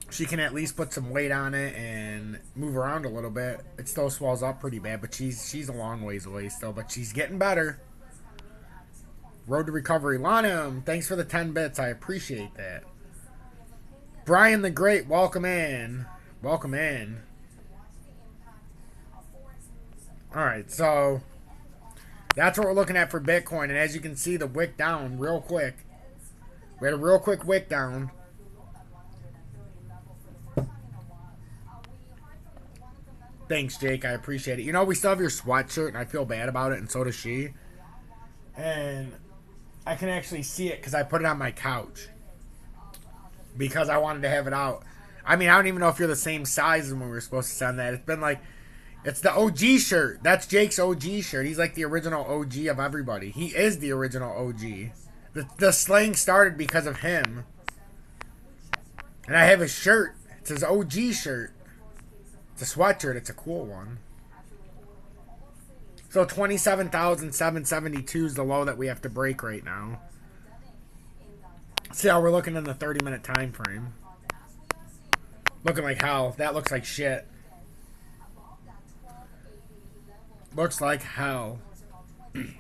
she can at least put some weight on it and move around a little bit. It still swells up pretty bad, but she's a long ways away still, but she's getting better. Road to recovery. Lanham, thanks for the 10 bits. I appreciate that. Brian the Great, welcome in. Welcome in. Alright, so that's what we're looking at for Bitcoin. And as you can see, the wick down real quick. We had a real quick wick down. Thanks, Jake. I appreciate it. You know, we still have your sweatshirt, and I feel bad about it, and so does she. And I can actually see it because I put it on my couch. Because I wanted to have it out. I mean, I don't even know if you're the same size as when we were supposed to send that. It's been it's the OG shirt. That's Jake's OG shirt. He's like the original OG of everybody. He is the original OG. The slang started because of him. And I have his shirt. It's his OG shirt. It's a sweatshirt. It's a cool one. So 27,772 is the low that we have to break right now. See how we're looking in the 30-minute time frame. Looking like hell. That looks like shit. Looks like hell. You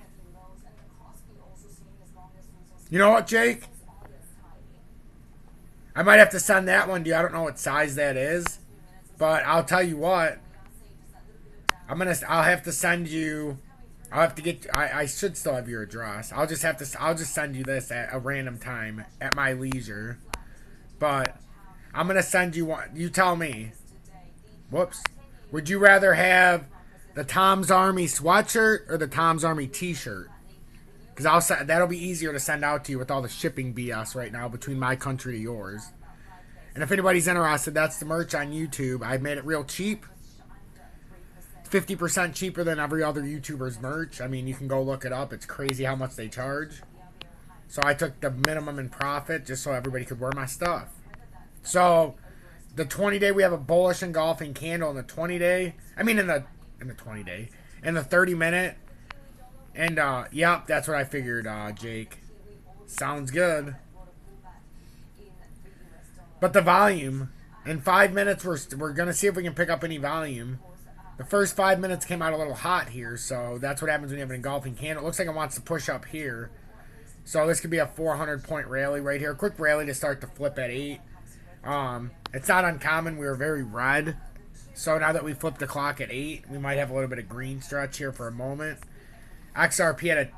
know what, Jake? I might have to send that one to you. I don't know what size that is. But I'll tell you what. I'll have to send you. I'll have to get. I should still have your address. I'll just send you this at a random time at my leisure. But I'm gonna send you one. You tell me. Whoops. Would you rather have the Tom's Army sweatshirt or the Tom's Army T-shirt? Because that'll be easier to send out to you with all the shipping BS right now between my country to yours. And if anybody's interested, that's the merch on YouTube. I made it real cheap. 50% cheaper than every other YouTuber's merch. I mean, you can go look it up. It's crazy how much they charge. So I took the minimum in profit just so everybody could wear my stuff. So the 20-day, we have a bullish engulfing candle in the 20-day. I mean, in the 20-day. In the 30-minute. And, yep, that's what I figured, Jake. Sounds good. But the volume. In 5 minutes, we're going to see if we can pick up any volume. The first 5 minutes came out a little hot here, so that's what happens when you have an engulfing candle. It looks like it wants to push up here. So this could be a 400-point rally right here. Quick rally to start the flip at 8. It's not uncommon. We were very red. So now that we flipped the clock at 8, we might have a little bit of green stretch here for a moment. XRP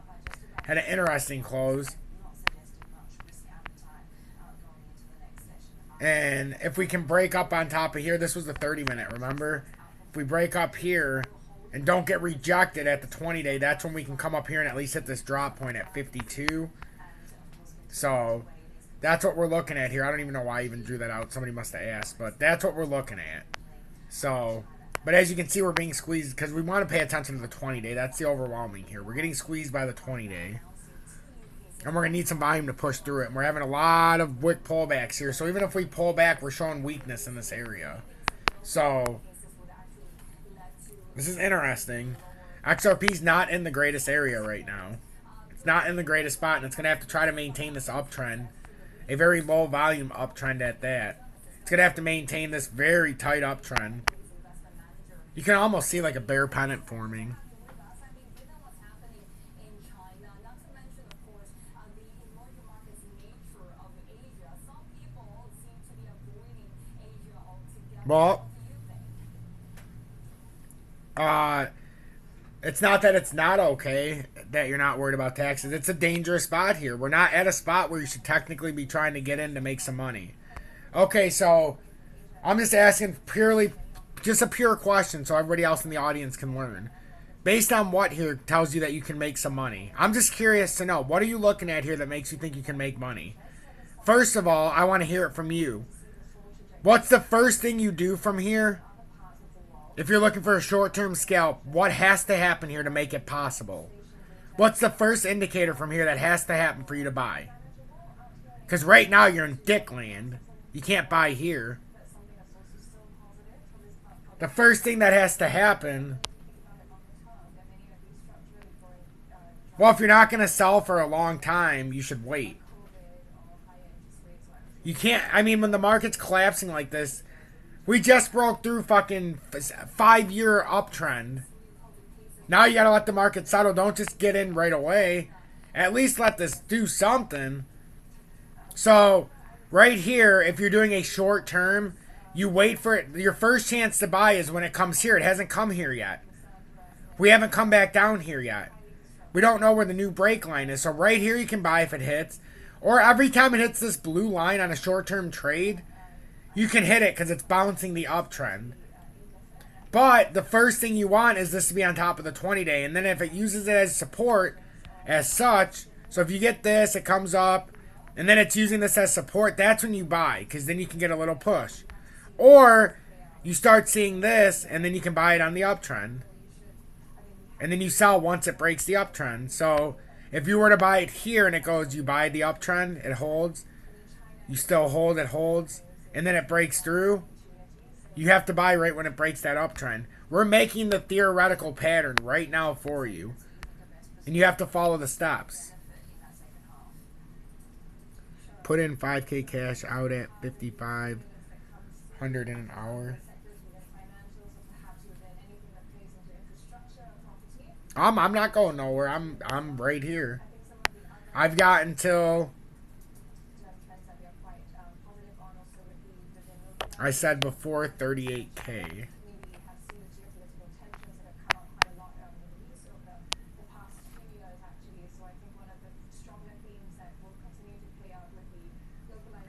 had an interesting close. And if we can break up on top of here, this was the 30-minute, remember? If we break up here and don't get rejected at the 20-day, that's when we can come up here and at least hit this drop point at 52. So that's what we're looking at here. I don't even know why I even drew that out. Somebody must have asked, but that's what we're looking at. So, but as you can see, we're being squeezed because we want to pay attention to the 20-day. That's the overwhelming here. We're getting squeezed by the 20-day. And we're going to need some volume to push through it. And we're having a lot of wick pullbacks here. So even if we pull back, we're showing weakness in this area. So this is interesting. XRP's not in the greatest area right now. It's not in the greatest spot, and it's going to have to try to maintain this uptrend. A very low volume uptrend at that. It's going to have to maintain this very tight uptrend. You can almost see like a bear pennant forming. Well, It's not that it's not okay that you're not worried about taxes. It's a dangerous spot here. We're not at a spot where you should technically be trying to get in to make some money. Okay, so I'm just asking purely, just a pure question so everybody else in the audience can learn. Based on what here tells you that you can make some money? I'm just curious to know, what are you looking at here that makes you think you can make money? First of all, I want to hear it from you. What's the first thing you do from here? If you're looking for a short-term scalp, what has to happen here to make it possible? What's the first indicator from here that has to happen for you to buy? Because right now you're in dick land. You can't buy here. The first thing that has to happen... Well, if you're not going to sell for a long time, you should wait. You can't... I mean, when the market's collapsing like this... We just broke through fucking 5-year uptrend. Now you gotta let the market settle. Don't just get in right away. At least let this do something. So, right here, if you're doing a short term, you wait for it. Your first chance to buy is when it comes here. It hasn't come here yet. We haven't come back down here yet. We don't know where the new break line is. So right here you can buy if it hits. Or every time it hits this blue line on a short term trade, you can hit it because it's bouncing the uptrend. But the first thing you want is this to be on top of the 20-day. And then if it uses it as support as such, so if you get this, it comes up, and then it's using this as support, that's when you buy, because then you can get a little push. Or you start seeing this, and then you can buy it on the uptrend. And then you sell once it breaks the uptrend. So if you were to buy it here and it goes, you buy the uptrend, it holds. You still hold, it holds. And then it breaks through, you have to buy right when it breaks that uptrend. We're making the theoretical pattern right now for you. And you have to follow the steps. Put in 5K cash out at 5,500 in an hour. I'm not going nowhere. I'm right here. I've got until... I said before 38K.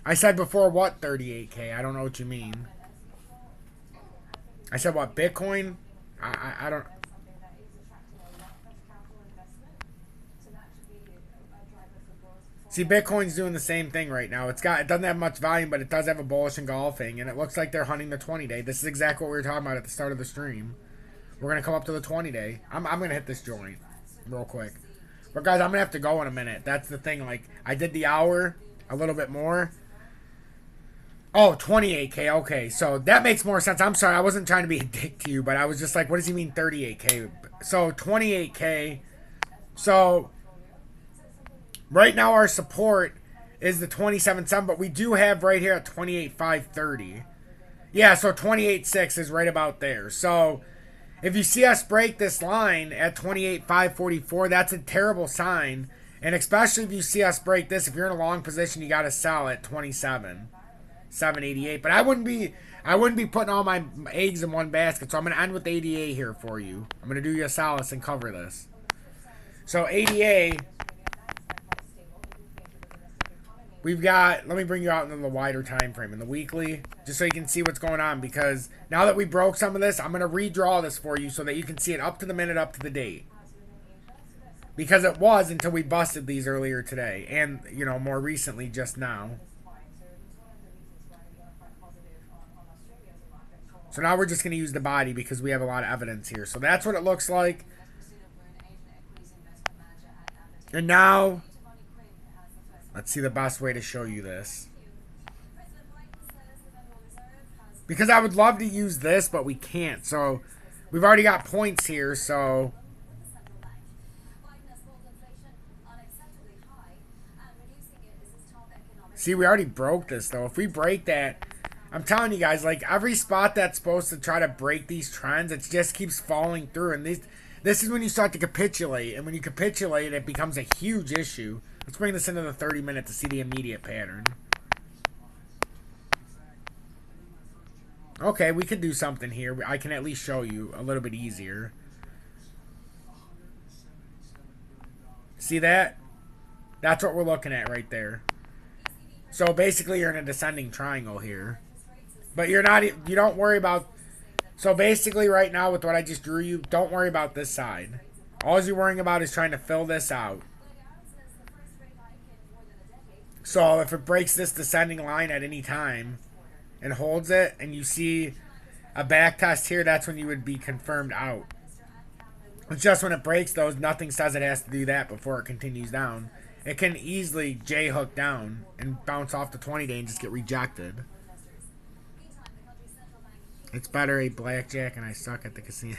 I said before what 38K? I don't know what you mean. I said what, Bitcoin? I don't... See, Bitcoin's doing the same thing right now. It doesn't have much volume, but it does have a bullish engulfing, and it looks like they're hunting the 20-day. This is exactly what we were talking about at the start of the stream. We're going to come up to the 20-day. I'm going to hit this joint real quick. But, guys, I'm going to have to go in a minute. That's the thing. Like, I did the hour a little bit more. Oh, 28K. Okay, so that makes more sense. I'm sorry. I wasn't trying to be a dick to you, but I was just like, what does he mean 38K? So, 28K. So... Right now our support is the 27.7, but we do have right here at 28.530. Yeah, so 28.6 is right about there. So if you see us break this line at 28.544, that's a terrible sign. And especially if you see us break this, if you're in a long position, you got to sell at 27.788. But I wouldn't be putting all my eggs in one basket. So I'm going to end with ADA here for you. I'm going to do you a solace and cover this. So ADA... We've got, let me bring you out into the wider time frame in the weekly, just so you can see what's going on, because now that we broke some of this, I'm going to redraw this for you so that you can see it up to the minute, up to the date. Because it was until we busted these earlier today, and, you know, more recently just now. So now we're just going to use the body because we have a lot of evidence here. So that's what it looks like. And now... let's see the best way to show you this. Because I would love to use this, but we can't. So, we've already got points here, so... See, we already broke this, though. If we break that... I'm telling you guys, like, every spot that's supposed to try to break these trends, it just keeps falling through. And this is when you start to capitulate. And when you capitulate, it becomes a huge issue. Let's bring this into the 30-minute to see the immediate pattern. Okay, we could do something here. I can at least show you a little bit easier. See that? That's what we're looking at right there. So basically you're in a descending triangle here. But you don't worry about... So basically right now with what I just drew you, don't worry about this side. All you're worrying about is trying to fill this out. So if it breaks this descending line at any time and holds it, and you see a back test here, that's when you would be confirmed out. It's just when it breaks those, nothing says it has to do that before it continues down. It can easily J-hook down and bounce off the 20-day and just get rejected. It's better a blackjack and I suck at the casino.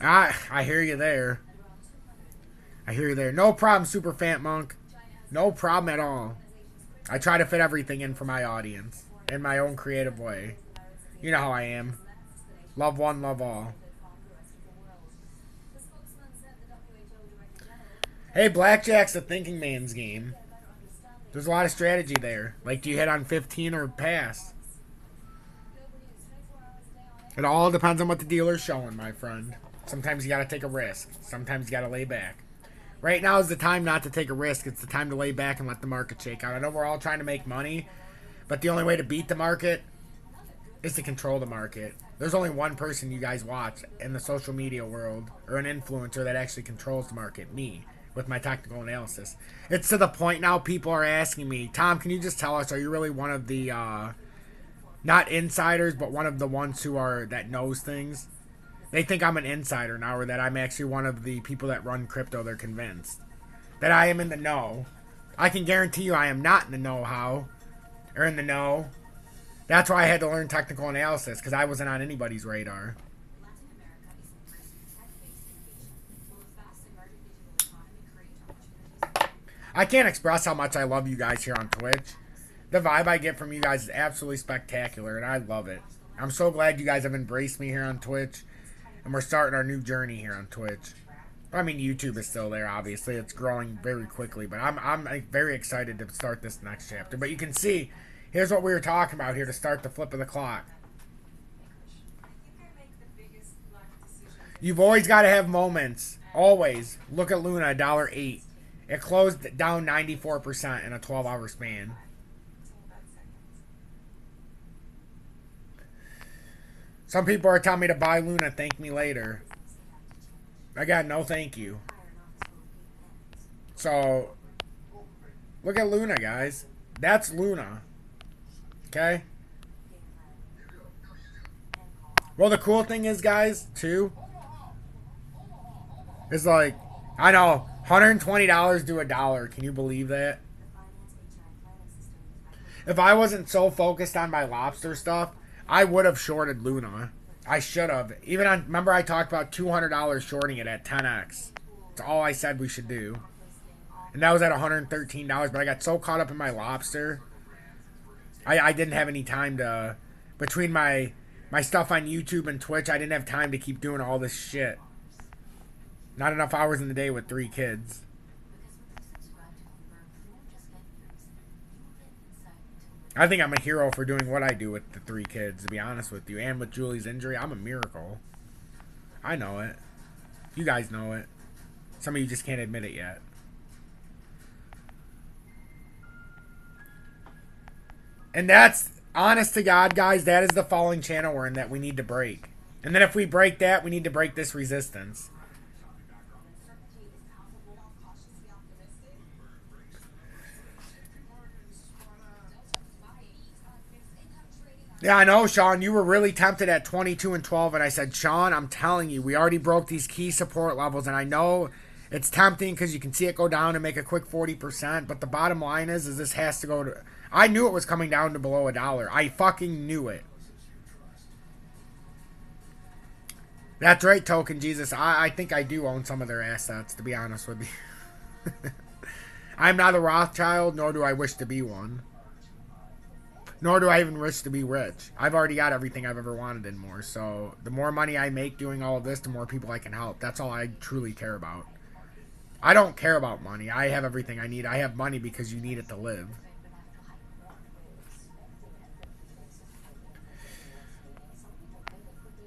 I hear you there. I hear you there. No problem, Super Fat Monk. No problem at all. I try to fit everything in for my audience in my own creative way. You know how I am. Love one, love all. Hey, blackjack's a thinking man's game. There's a lot of strategy there. Like, do you hit on 15 or pass? It all depends on what the dealer's showing, my friend. Sometimes you gotta take a risk. Sometimes you gotta lay back. Right now is the time not to take a risk. It's the time to lay back and let the market shake out. I know we're all trying to make money, but the only way to beat the market is to control the market. There's only one person you guys watch in the social media world, or an influencer that actually controls the market. Me, with my technical analysis. It's to the point now people are asking me, Tom, can you just tell us, are you really one of the, not insiders, but one of the ones that knows things? They think I'm an insider now, or that I'm actually one of the people that run crypto. They're convinced that I am in the know. I can guarantee you I am not in the know-how, or in the know. That's why I had to learn technical analysis, because I wasn't on anybody's radar. I can't express how much I love you guys here on Twitch. The vibe I get from you guys is absolutely spectacular, and I love it. I'm so glad you guys have embraced me here on Twitch, and we're starting our new journey here on Twitch. I mean, YouTube is still there, obviously. It's growing very quickly, but I'm very excited to start this next chapter. But you can see, here's what we were talking about here to start the flip of the clock. You've always got to have moments. Always. Look at Luna, $1.08. It closed down 94% in a 12-hour span. Some people are telling me to buy Luna, thank me later. I got no thank you. So, look at Luna, guys. That's Luna. Okay? Well, the cool thing is, guys, too, is like, I know, $120 to $1. Can you believe that? If I wasn't so focused on my lobster stuff, I would have shorted Luna. I should have. Even on, remember I talked about $200 shorting it at 10x. That's all I said we should do. And that was at $113, but I got so caught up in my lobster. I didn't have any time to, between my stuff on YouTube and Twitch, I didn't have time to keep doing all this shit. Not enough hours in the day with 3 kids. I think I'm a hero for doing what I do with the 3 kids, to be honest with you. And with Julie's injury, I'm a miracle. I know it. You guys know it. Some of you just can't admit it yet. And that's, honest to God, guys, that is the falling channel we're in that we need to break. And then if we break that, we need to break this resistance. Yeah, I know, Sean. You were really tempted at 22 and 12, and I said, Sean, I'm telling you, we already broke these key support levels, and I know it's tempting because you can see it go down and make a quick 40%, but the bottom line is this has to go to... I knew it was coming down to below $1. I fucking knew it. That's right, Token Jesus. I think I do own some of their assets, to be honest with you. I'm not a Rothschild, nor do I wish to be one. Nor do I even wish to be rich. I've already got everything I've ever wanted and more. So the more money I make doing all of this, the more people I can help. That's all I truly care about. I don't care about money. I have everything I need. I have money because you need it to live.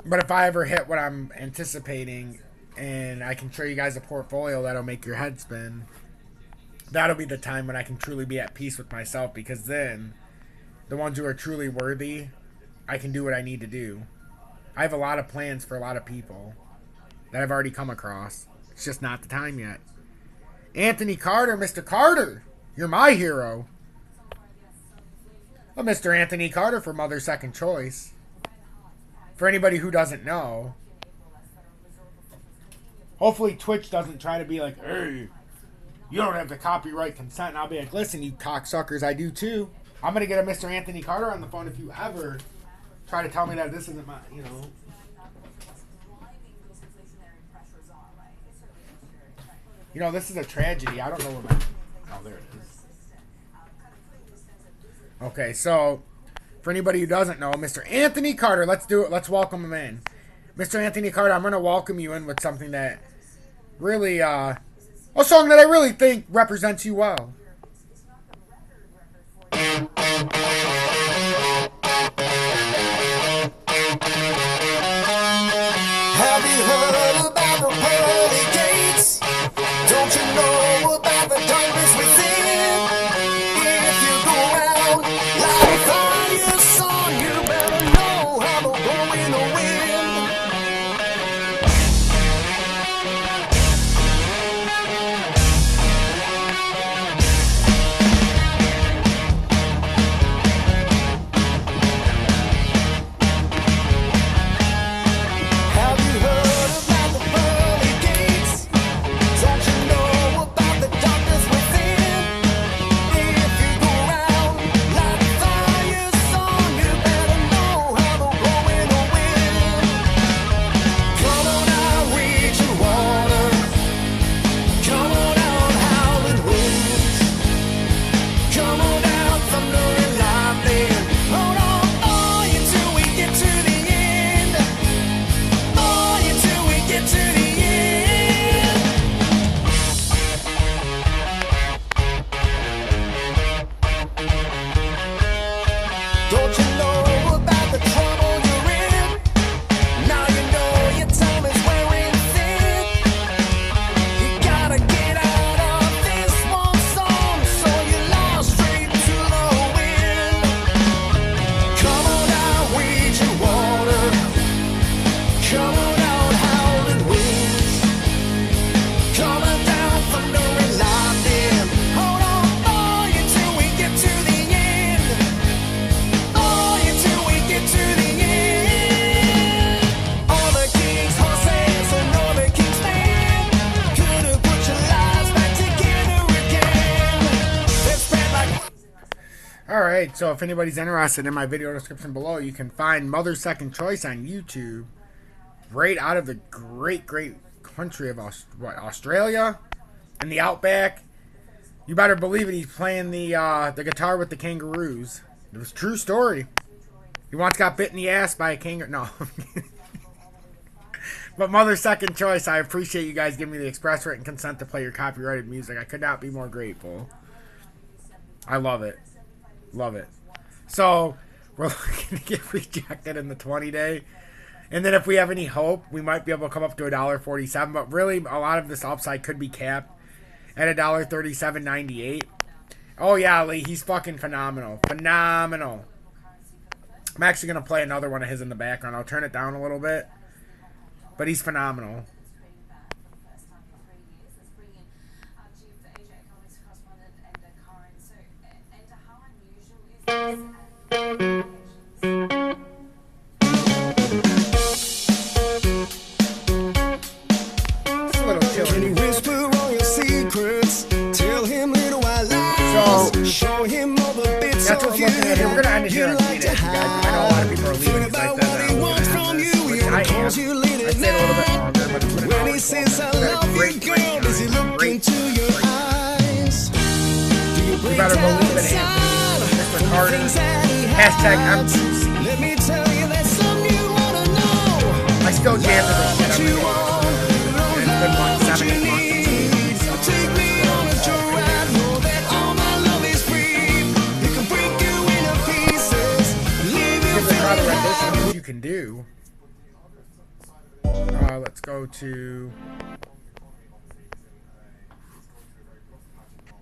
But if I ever hit what I'm anticipating and I can show you guys a portfolio that'll make your head spin, that'll be the time when I can truly be at peace with myself, because then the ones who are truly worthy, I can do what I need to do. I have a lot of plans for a lot of people that I've already come across. It's just not the time yet. Anthony Carter, Mr. Carter, you're my hero. Well, Mr. Anthony Carter for Mother's Second Choice. For anybody who doesn't know, hopefully Twitch doesn't try to be like, hey, you don't have the copyright consent. And I'll be like, listen, you cocksuckers, I do too. I'm going to get a Mr. Anthony Carter on the phone if you ever try to tell me that this isn't my, you know. You know, this is a tragedy. I don't know where my... Oh, there it is. Okay, so, for anybody who doesn't know, Mr. Anthony Carter, let's do it. Let's welcome him in. Mr. Anthony Carter, I'm going to welcome you in with something that really, a song that I really think represents you well. Have you heard about the pearly gates? Don't you know about the darkness within? If you go around like a fire song, you better know how to blow in the wind. Have you heard about the pearly gates? Don't you know about the darkness within? If you go around like a fire song, you better know how to blow in the wind. Come on out, reaching water. Come on out, howling winds. Come on out, thunder and lightning. Hold on, oh, you till we get to the end. Oh, you till we get to the end. Don't you know about the trouble you're in? Now you know your time is wearing thin. You gotta get out of this one song, so you lost straight to the wind. Come on out, reaching water. Come on out, howling winds. Coming down, thunder and lightning. Hold on, oh, you till we get to the end. Oh, you till we get to the end. All the king's horses and all the king's men could've put your lives back together again. Let's spread like... Alright, so if anybody's interested, in my video description below, you can find Mother's Second Choice on YouTube. Right out of the great country of Australia and the Outback. You better believe it, he's playing the guitar with the kangaroos. It was a true story. He once got bit in the ass by a kangaroo. No. But Mother's Second Choice, I appreciate you guys giving me the express written consent to play your copyrighted music. I could not be more grateful. I love it. Love it. So, we're looking to get rejected in the 20-day. And then if we have any hope, we might be able to come up to $1.47. But really, a lot of this upside could be capped at $1.3798. Oh, yeah, Lee, he's fucking phenomenal. Phenomenal. I'm actually going to play another one of his in the background. I'll turn it down a little bit. But he's phenomenal. It's a little Can chilly. you whisper all your secrets? Tell him little white lies. So, Show him all the bits that's what of we're looking at here. We're going to end it you here on like Culminates, to you guys. I know a lot of people are leaving Think because I about said what that he I was wants going to from have you. this, which He I calls am. you late I at stayed a little bit night. longer, but it's been an When hour he and 12 says I minutes. It's been a love you, great girl, does he time. look Great into your eyes? Do you You break better down believe it, inside Anthony. Mr. for the Carter. things that he Hashtag hides? M2C. Let me tell you there's something you wanna know. I still jam to this shit What every you day. want, And it's been, what, 7, 8 months since we released so it. take me on a joyride. Know that all my love is free. It can break you into pieces, leave you Give the crowd a feeling rendition high. of what you can do. Let's go to...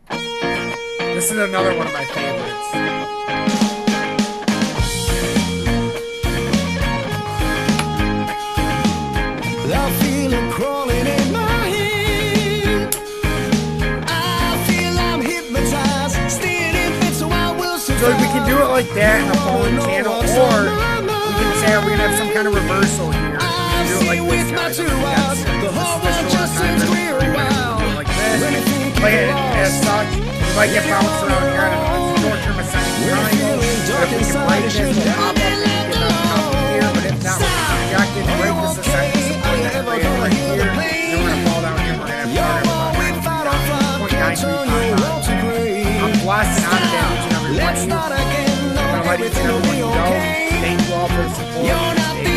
This is another one of my favorites. I feel it crawling in my head. I feel I'm hypnotized, staring fit so I will survive. So we can do it like that in the phone channel, or we can say we're gonna have some kind of reversal here. We can do it like this, guys. The whole world just seems clear and wild. Like this. Play it as such. We might get bounced around here. I don't know. It's short-term ascending triangle. But if we can break this, we'll pop up and get the top here. But if not, we're projected. Break this ascending support that right here. Then we're gonna fall down here. We're gonna have power of 0.935. I'm blessed and out of damage and everybody. I'm gonna let each and everyone go. Thank you all for the support.